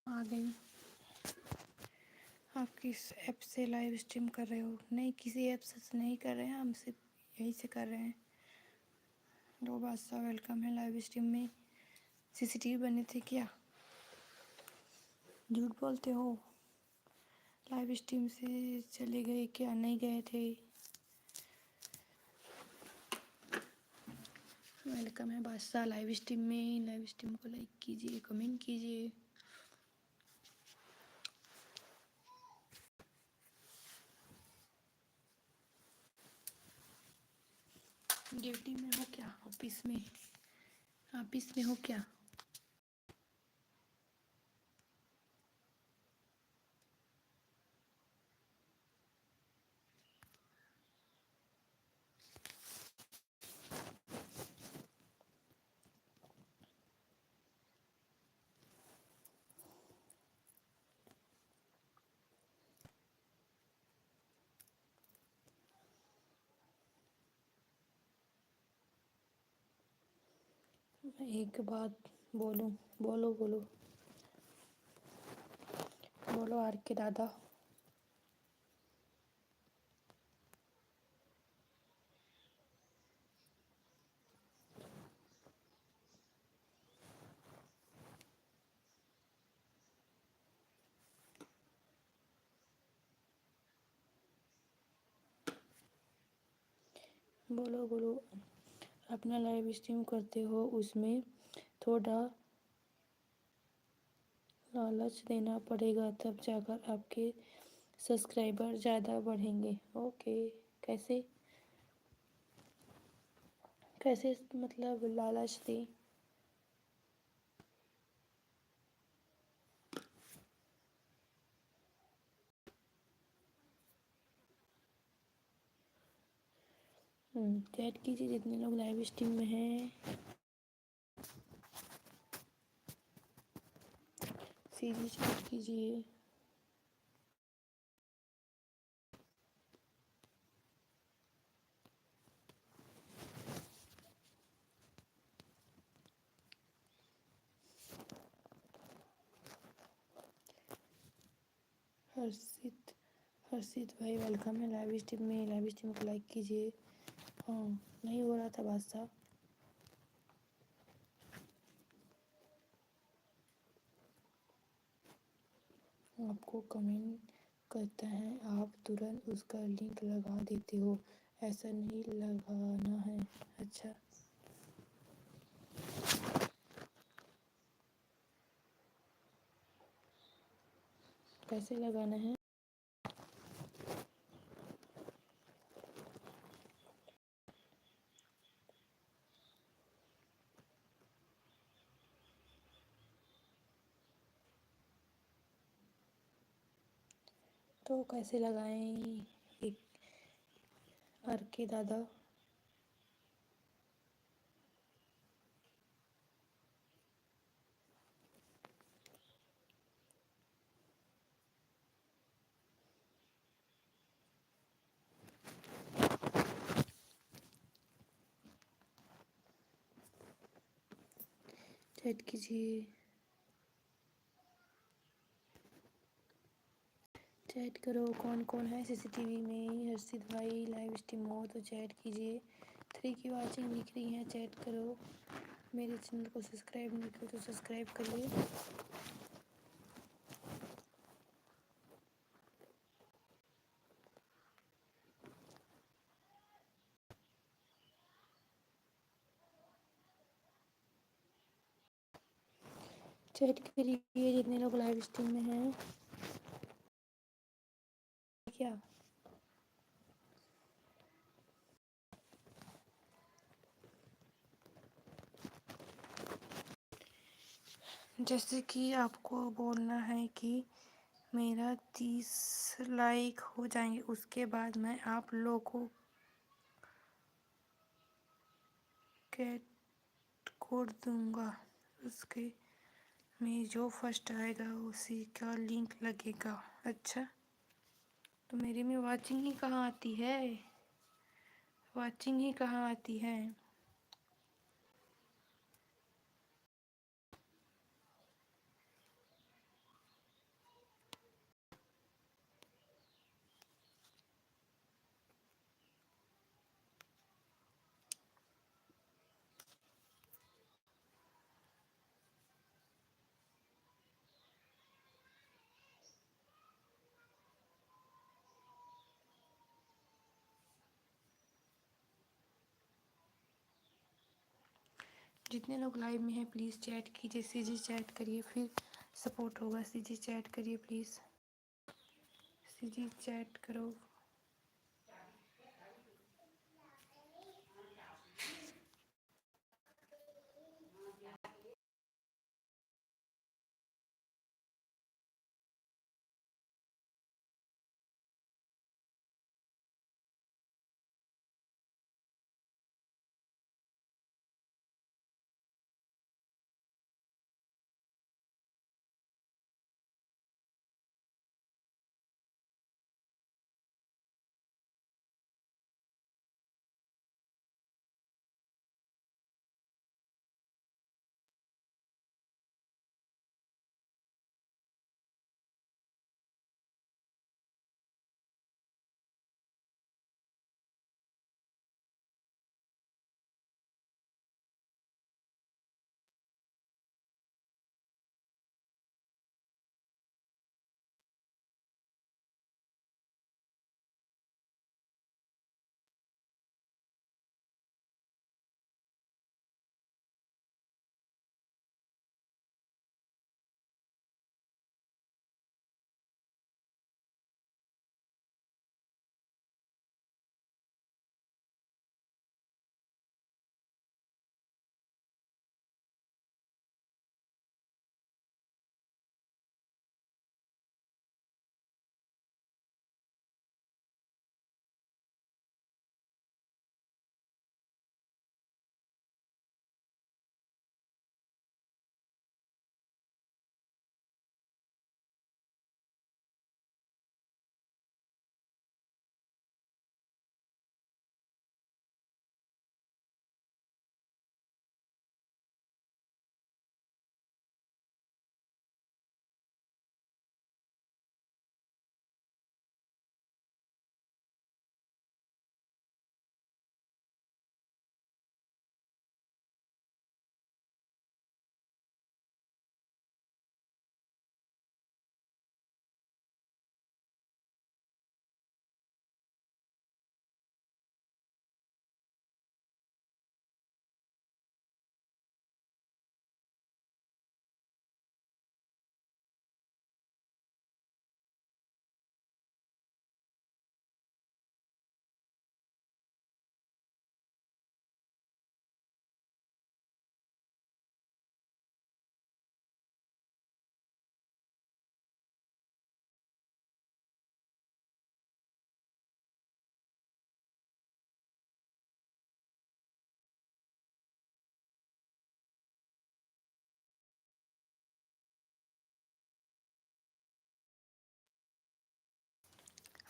आ गई। आप किस ऐप से लाइव स्ट्रीम कर रहे हो? नहीं, किसी ऐप से नहीं कर रहे हैं, हम सिर्फ यही से कर रहे हैं। दो बादशाह वेलकम है लाइव स्ट्रीम में। सीसीटीवी बने थे क्या? झूठ बोलते हो। लाइव स्ट्रीम से चले गए क्या? नहीं गए थे। वेलकम है बादशाह लाइव स्ट्रीम में। लाइव स्ट्रीम को लाइक कीजिए, कमेंट कीजिए। ड्यूटी में हो क्या? ऑफिस में? ऑफिस में हो क्या? एक बात बोलूं? बोलो बोलो बोलो आर के दादा। बोलो बोलो। अपना लाइव स्ट्रीम करते हो, उसमें थोड़ा लालच देना पड़ेगा, तब जाकर आपके सब्सक्राइबर ज़्यादा बढ़ेंगे। ओके। कैसे? कैसे मतलब लालच दे? चैट कीजिए जितने लोग लाइव स्ट्रीम में हैं। सीधी चैट कीजिए। हर्षित हर्षित भाई वेलकम है लाइव स्ट्रीम में। लाइव स्ट्रीम को लाइक कीजिए। हाँ, नहीं हो रहा था बादशाह। आपको कमेंट करता है, आप तुरंत उसका लिंक लगा देते हो। ऐसा नहीं लगाना है। अच्छा, कैसे लगाना है? तो कैसे लगाएं? एक आर के दादा। चैट कीजिए। चैट करो। कौन कौन है सीसीटीवी में? हर्षित भाई लाइव स्ट्रीम हो तो चैट कीजिए। 3 की वाचिंग दिख रही है, चैट करो। मेरे चैनल को सब्सक्राइब नहीं करो तो सब्सक्राइब करिए। चैट करिए जितने लोग लाइव स्ट्रीम में हैं। क्या? जैसे कि आपको बोलना है कि मेरा 30 लाइक हो जाएंगे, उसके बाद मैं आप लोगों कैट कोड दूंगा। उसके में जो फर्स्ट आएगा उसी का लिंक लगेगा। अच्छा, तो मेरे में वाचिंग ही कहाँ आती है? वाचिंग ही कहाँ आती है? जितने लोग लाइव में हैं प्लीज़ चैट कीजिए, सीजी चैट करिए, फिर सपोर्ट होगा। सीजी चैट करिए प्लीज़, सीजी चैट करो।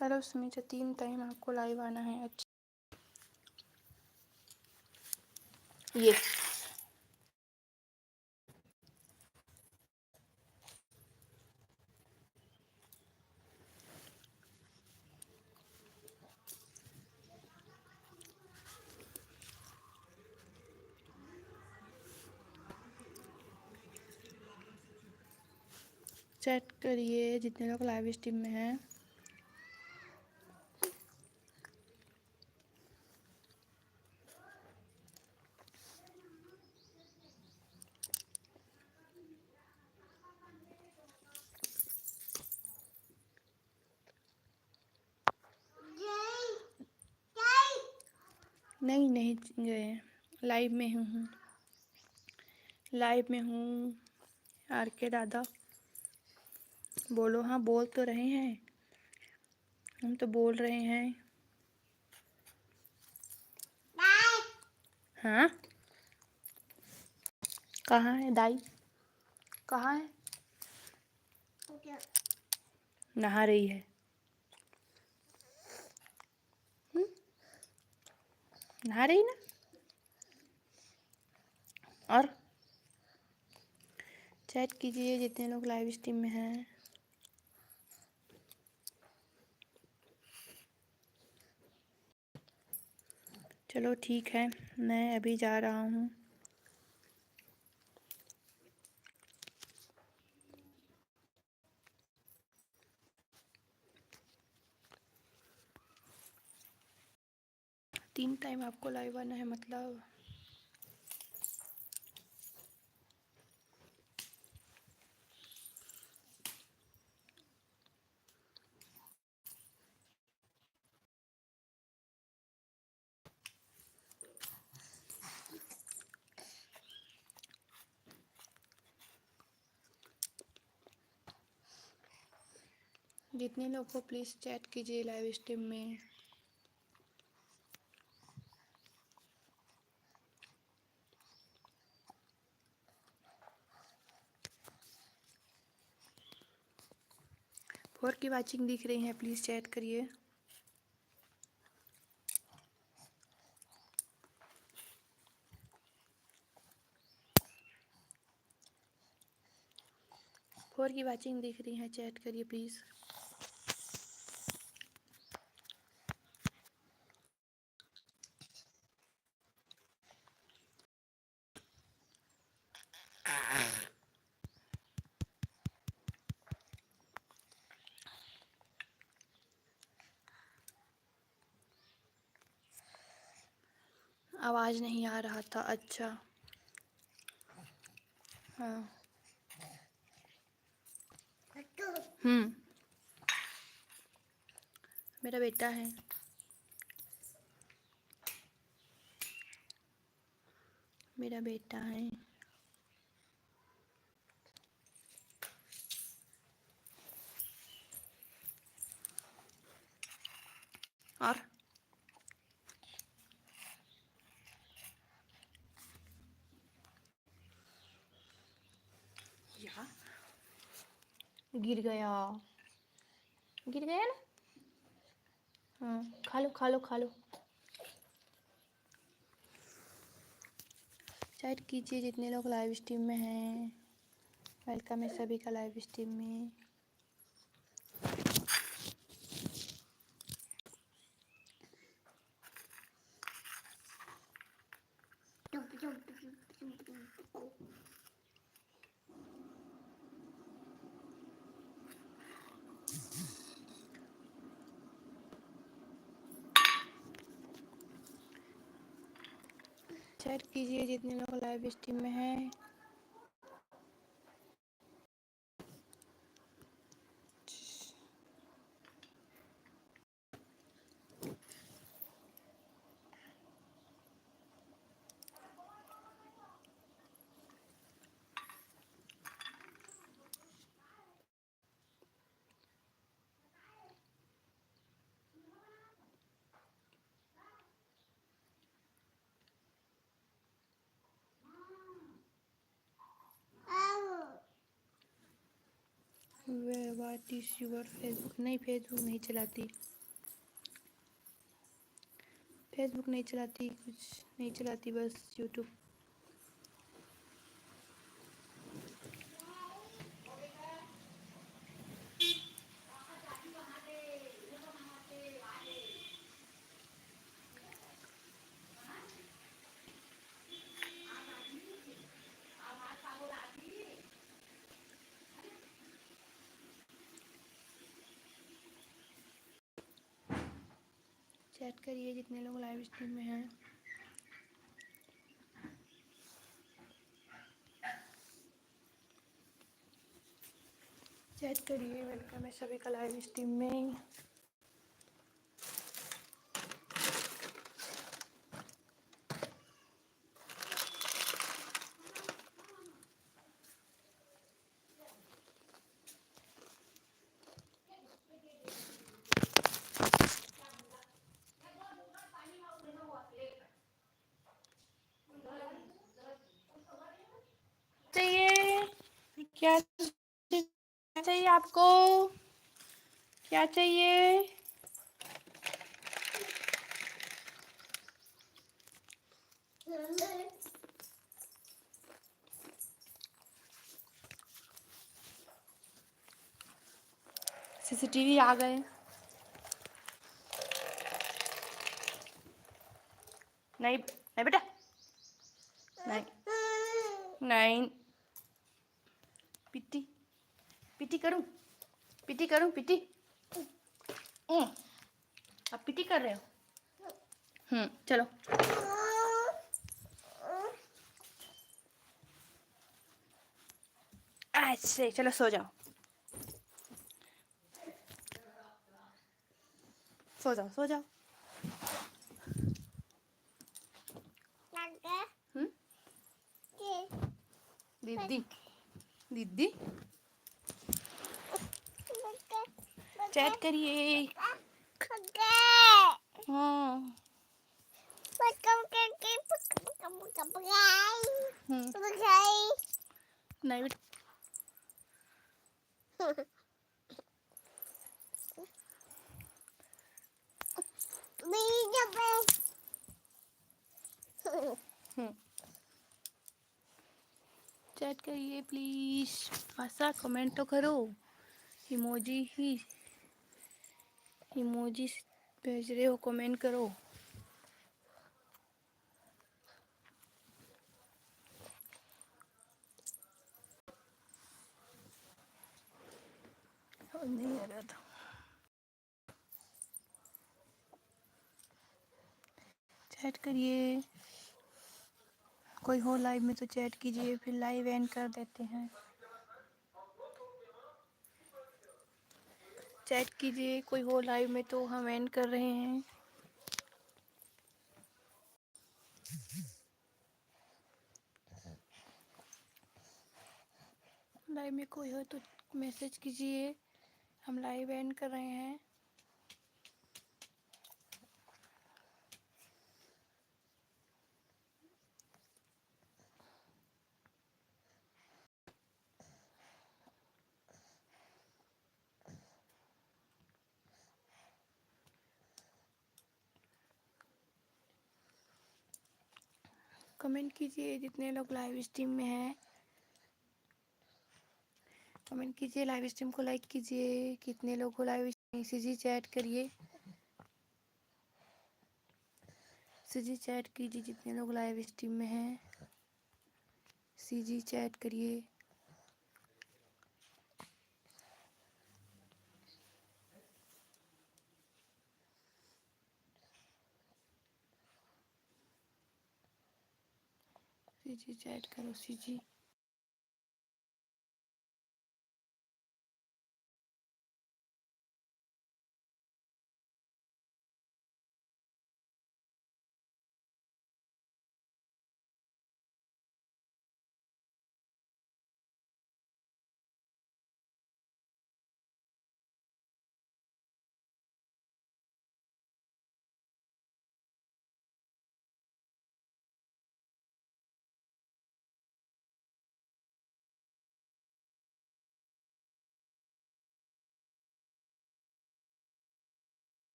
हेलो सुमिता, 3 टाइम आपको लाइव आना है। अच्छा ये चैट करिए जितने लोग लाइव स्ट्रीम में हैं। नहीं नहीं गए, लाइव में हूँ, लाइव में हूँ। आर के दादा बोलो। हाँ बोल तो रहे हैं, हम तो बोल रहे हैं। हाँ कहाँ है दाई, कहाँ है? नहा रही है। नहा रही ना। और चैट कीजिए जितने लोग लाइव स्ट्रीम में हैं। चलो ठीक है, मैं अभी जा रहा हूँ। तीन टाइम आपको लाइव आना है मतलब जितने लोग हो प्लीज़ चैट कीजिए लाइव स्ट्रीम में। फोर की वाचिंग दिख रही है, प्लीज़ चैट करिए। फोर की वाचिंग दिख रही है, चैट करिए प्लीज़। आवाज़ नहीं आ रहा था, अच्छा। हाँ। मेरा बेटा है। मेरा बेटा है। और या गिर गया। गिर गया ना। हाँ, खा लो खा लो खा लो। चैट कीजिए जितने लोग लाइव स्ट्रीम में हैं। वेलकम है सभी का लाइव स्ट्रीम में। चैट कीजिए जितने लोग लाइव स्ट्रीम में हैं। What is your Facebook? नहीं, फेसबुक नहीं चलाती। फेसबुक नहीं चलाती, कुछ नहीं चलाती, बस यूट्यूब। चैट करिए जितने लोग लाइव स्ट्रीम में हैं। चैट करिए, वेलकम है सभी का लाइव स्ट्रीम में। चाहिए क्या? चाहिए आपको? क्या चाहिए? सीसीटीवी आ गए। नहीं नहीं बेटा, नहीं नहीं। पिटी पिटी करूं? पिटी करूं? पिटी। अब पिटी कर रहे हो? चलो। ऐसे चलो, सो जाओ सो जाओ सो जाओ। दीदी दीदी चैट करिए। हाँ। नहीं बेटा। चैट करिए प्लीज। ऐसा कमेंट तो करो। इमोजी ही इमोजी भेज रहे हो, कमेंट करो। नहीं आ रहा था। चैट करिए। कोई हो लाइव में तो चैट कीजिए, फिर लाइव एंड कर देते हैं। चैट कीजिए, कोई हो लाइव में तो हम एंड कर रहे हैं। लाइव में कोई हो तो मैसेज कीजिए, हम लाइव एंड कर रहे हैं। कमेंट कीजिए जितने लोग लाइव स्ट्रीम में हैं। कमेंट कीजिए, लाइव स्ट्रीम को लाइक कीजिए। कितने लोग को लाइव सीजी चैट करिए। सीजी चैट कीजिए जितने लोग लाइव स्ट्रीम में हैं। सीजी चैट करिए। सीजी चैट करो सीजी।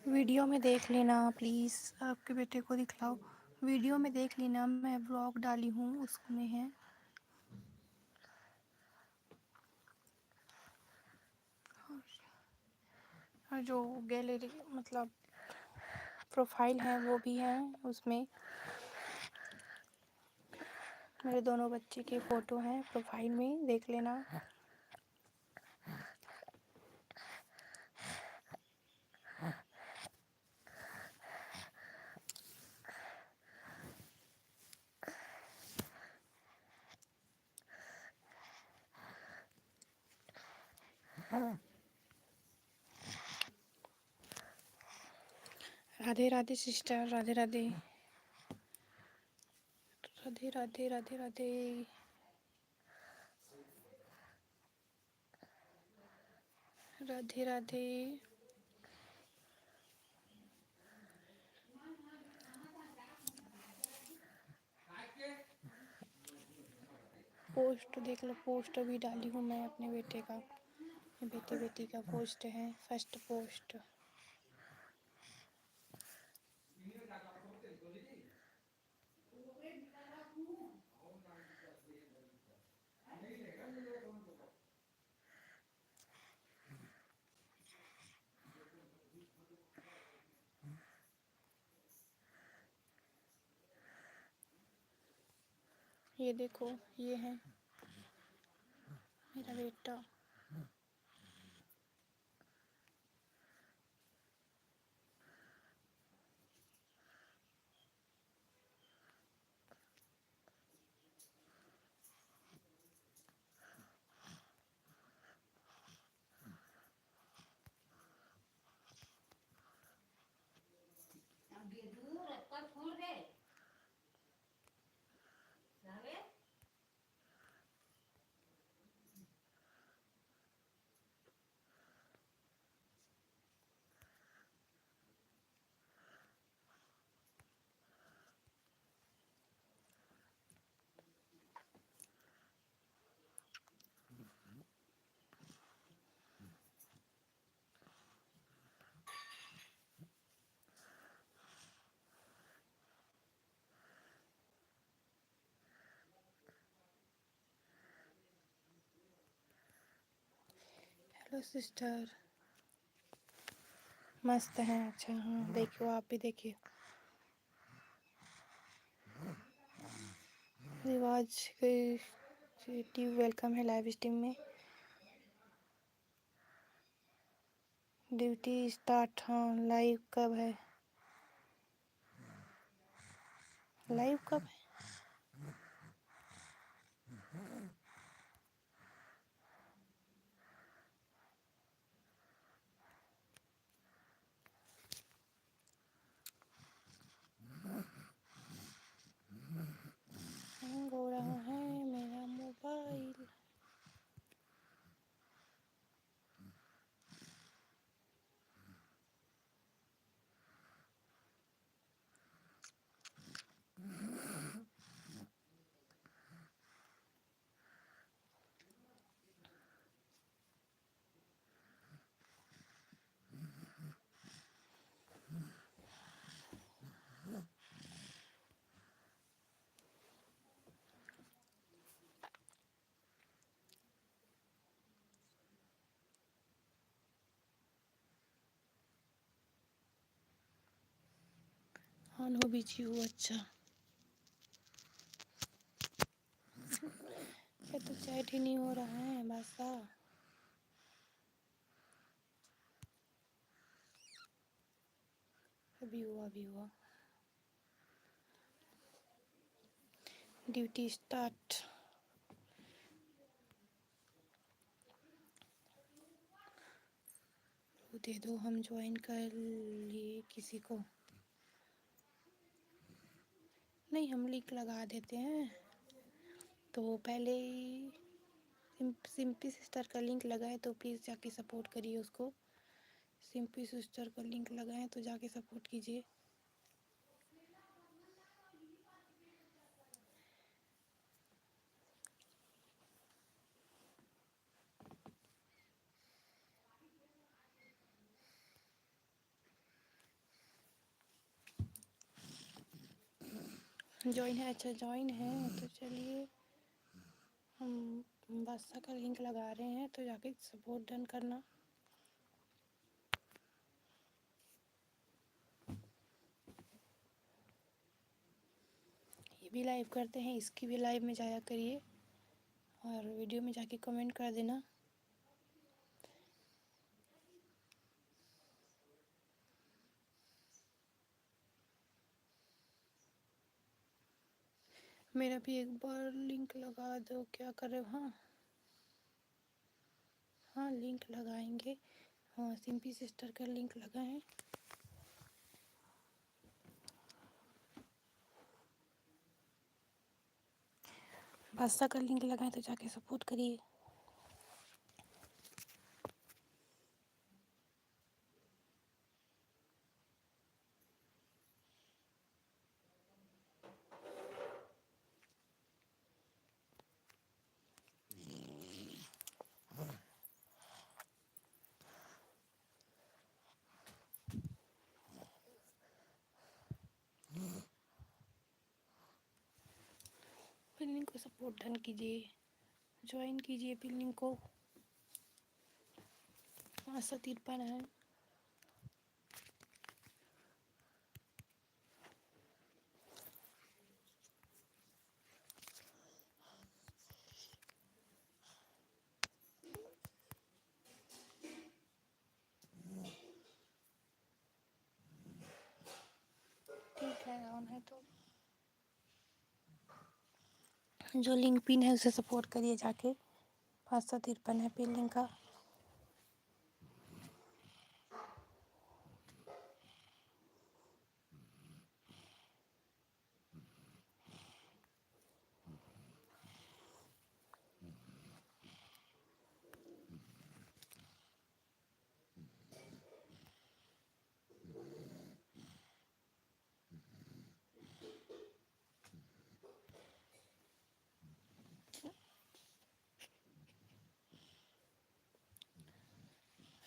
वीडियो में देख लेना प्लीज़, आपके बेटे को दिखलाओ। वीडियो में देख लेना, मैं व्लॉग डाली हूँ उसमें है। और जो गैलरी मतलब प्रोफाइल है वो भी है उसमें। मेरे दोनों बच्चे के फ़ोटो हैं प्रोफाइल में, देख लेना। राधे राधे सिस्टर, राधे राधे। राधे राधे राधे राधे। राधे राधे। पोस्ट देख लो, पोस्ट अभी डाली हूँ मैं अपने बेटे का। बेटे बेटी का पोस्ट है, फर्स्ट पोस्ट। ये देखो, ये है मेरा बेटा। हेलो सिस्टर, मस्त हैं। अच्छा हाँ, देखियो आप भी देखिए। रिवाज टी वेलकम है लाइव स्ट्रीम में। ड्यूटी स्टार्ट, हाँ लाइव कब है? लाइव कब है? हैंग हो रहा है मेरा मोबाइल। ऑन हो बिजी हो, अच्छा। ये तो चैट ही नहीं हो रहा है बासा। अभी हुआ, अभी हुआ। Duty start. दे दो, हम ज्वाइन कर लिए किसी को। नहीं, हम लिंक लगा देते हैं। तो पहले सिंपी सिस्टर का लिंक लगाए तो प्लीज़ जाके सपोर्ट करिए उसको। सिंपी सिस्टर का लिंक लगाएं तो जाके सपोर्ट कीजिए। ज्वाइन है, अच्छा ज्वाइन है तो चलिए हम बादशाह का लिंक लगा रहे हैं तो जाके सपोर्ट डन करना। ये भी लाइव करते हैं, इसकी भी लाइव में जाया करिए और वीडियो में जाके कमेंट कर देना। मेरा भी एक बार लिंक लगा दो, क्या कर रहे हो? हाँ हाँ, लिंक लगाएंगे। हाँ, सिंपी सिस्टर का लिंक लगाएं। बादशाह का लिंक लगाएं तो जाके सपोर्ट करिए। पिलिंग को सपोर्ट डन कीजिए, ज्वाइन कीजिए पिलिंग को। आशा तिरपन है। इंस्टाग्राम है, तो जो लिंक पिन है उसे सपोर्ट करिए जाके। 553 है पिन लिंक का।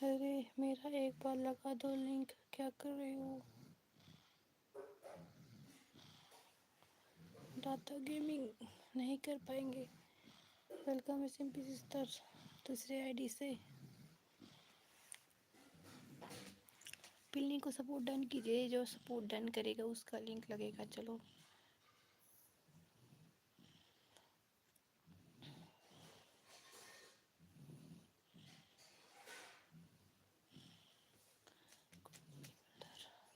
अरे मेरा एक बार लगा दो लिंक, क्या कर रही हो? डाटा गेमिंग नहीं कर पाएंगे। वेलकम एसएमपी सिस्टर दूसरे आईडी से। पिल्ली को सपोर्ट डन कीजिए, जो सपोर्ट डन करेगा उसका लिंक लगेगा। चलो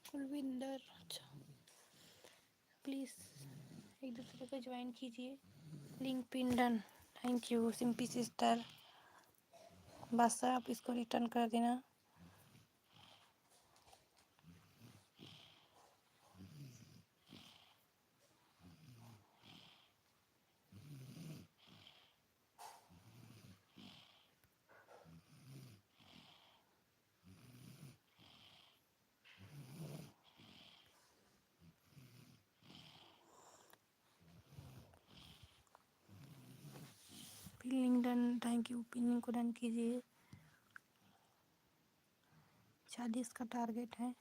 कुलविंदर, अच्छा प्लीज़ एक दूसरे को ज्वाइन कीजिए। Link pin done. Thank you Simpy sister. बस आप इसको रिटर्न कर देना। Pin done, thank you. Pin को डन कीजिए। 40 का टारगेट है।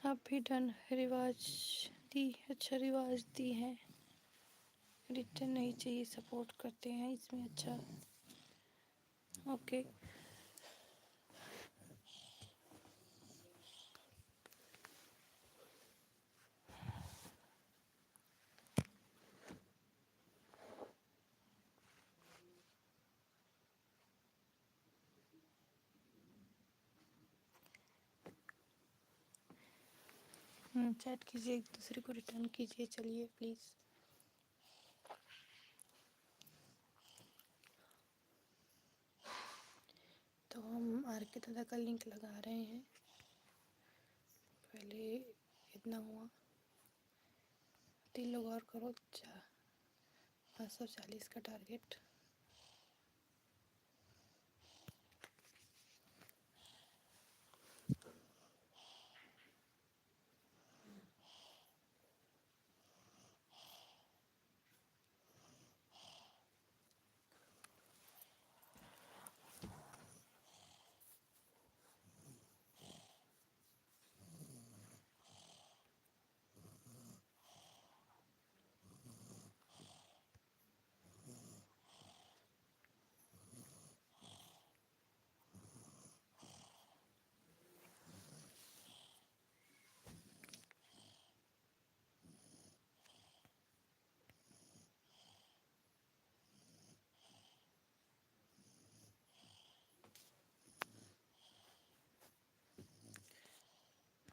आप भी डन। रिवाज दी, अच्छा रिवाज दी है। रिटर्न नहीं चाहिए, सपोर्ट करते हैं इसमें। अच्छा ओके। चैट कीजिए, एक दूसरे को रिटर्न कीजिए। चलिए प्लीज़। तो हम आर के दादा का लिंक लगा रहे हैं। पहले इतना हुआ, 3 लोग और करो। 540 का target.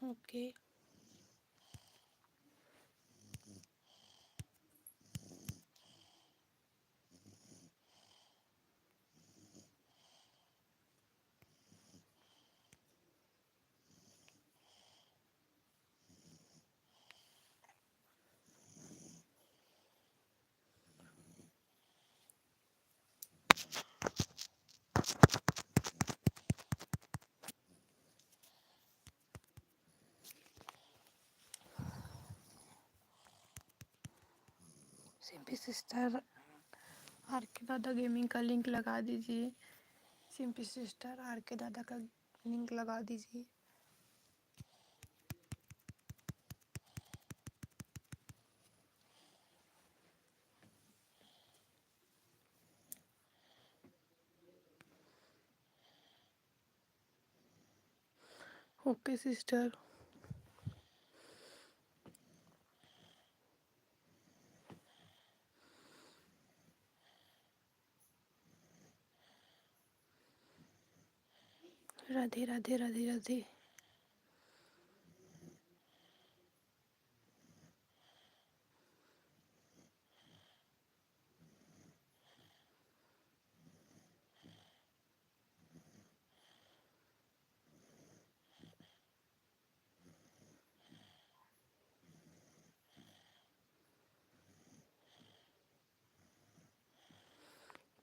Okay Simpy sister, R K Dada gaming का लिंक लगा दीजिए। सिंपी सिस्टर, आर के दादा का लिंक लगा दीजिए। Okay sister. Radhe Radhe Radhe Radhe.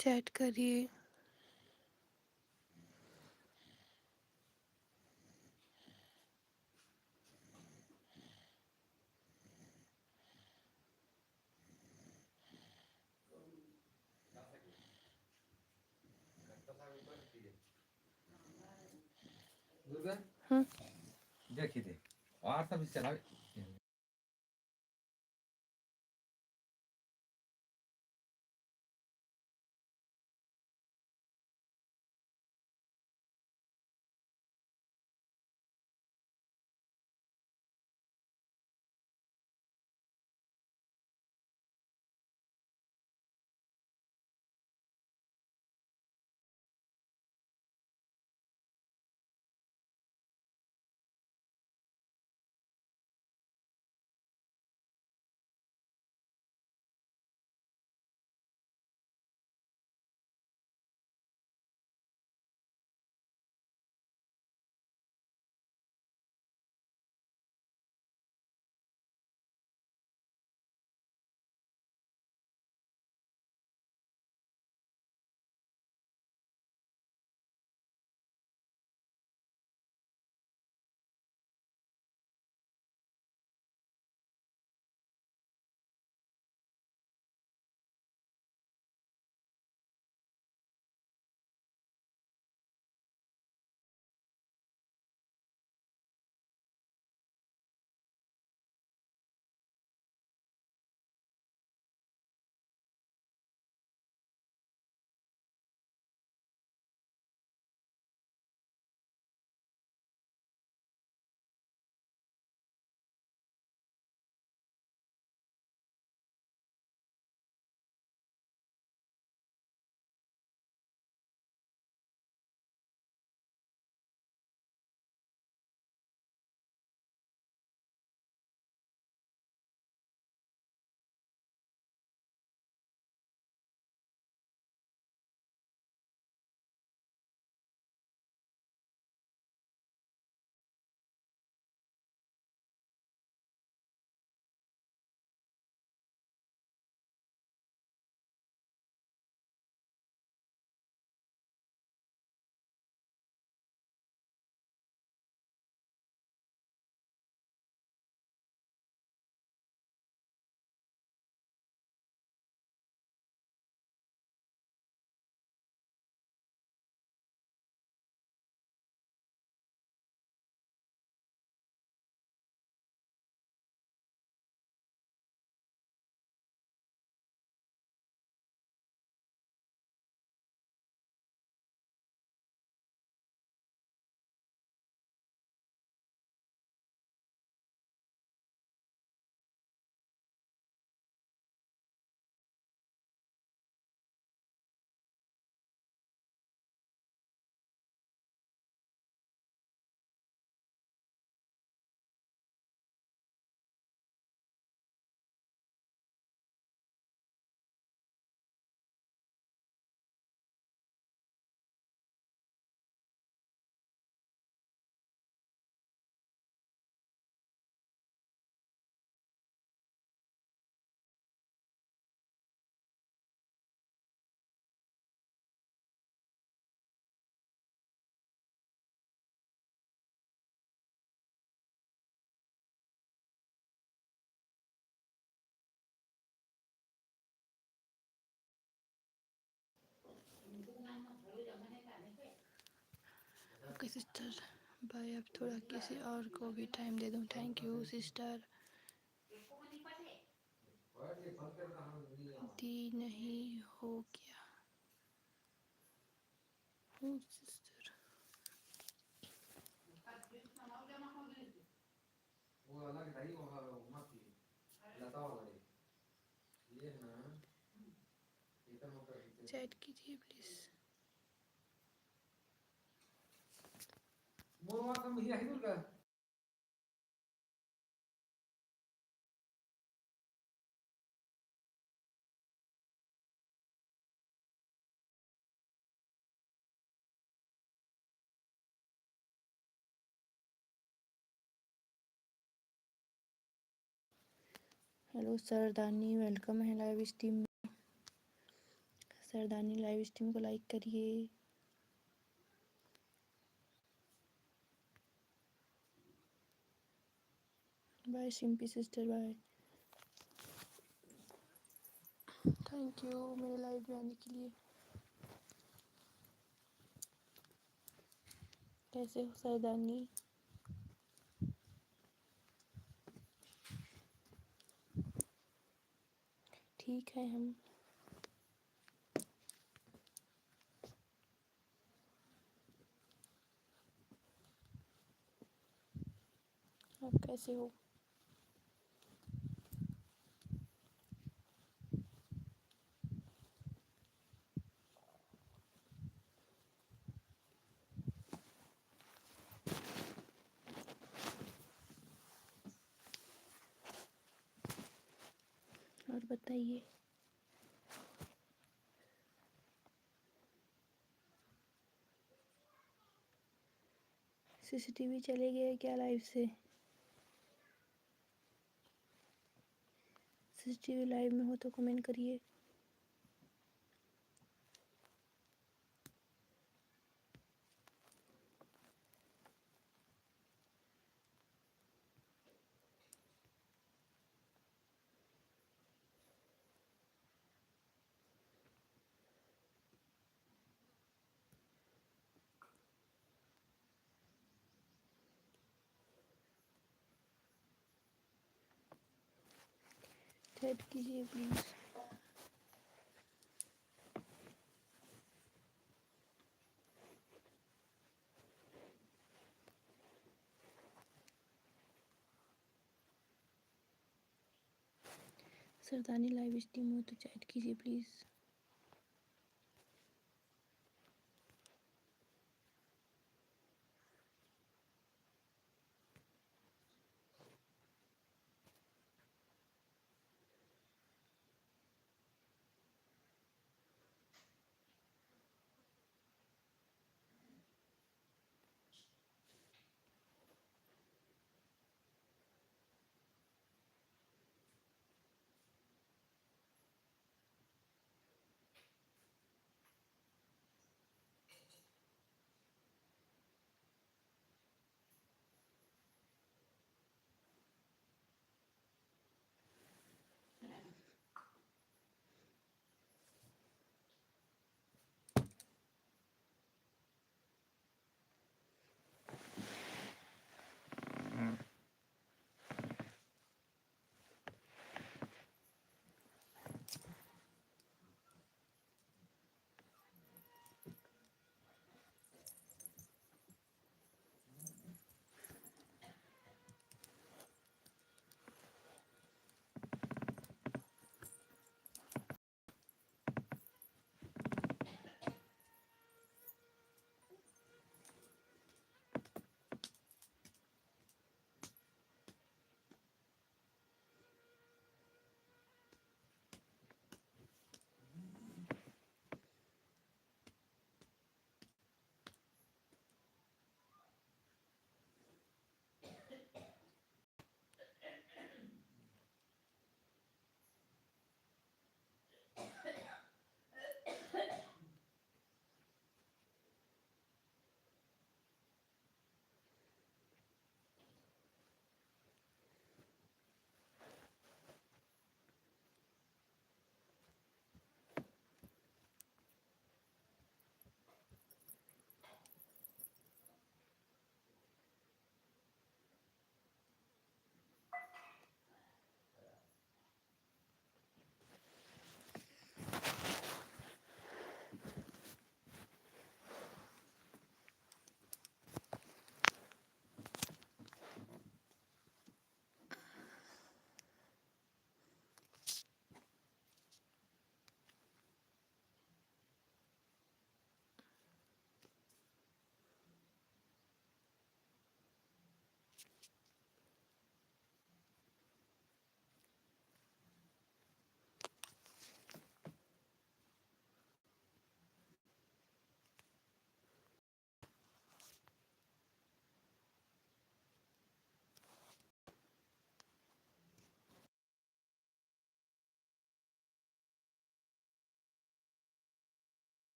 Chat करिए। हम्म। देखिए और सब चला ओके सिस्टर बाय। अब थोड़ा किसी और को भी टाइम दे दूँ। Thank you sister. दी नहीं हो क्या हो सिस्टर। अलग है वो मत ही लता वाला ये है ना इतना होकर चैट कीजिए प्लीज। मोर कम ही है दूर का हेलो सरदानी, वेलकम है लाइव स्ट्रीम में। सरदानी लाइव स्ट्रीम को लाइक करिए। Bye Simpy sister, bye. Thank you मेरे लाइव में आने के लिए। कैसे हो सरदानी? ठीक है हम। आप कैसे हो? और बताइए। सीसीटीवी चले गए क्या लाइव से? सीसीटीवी लाइव में हो तो कमेंट करिए। चैट कीजिए प्लीज। सरदानी लाइव स्ट्रीम हो तो चैट कीजिए प्लीज।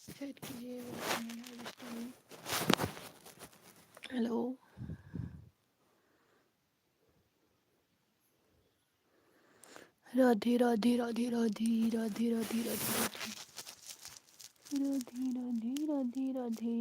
चैट कीजिए। हेलो, राधे राधे राधे राधे राधे राधे राधे राधे राधे राधे राधे राधे।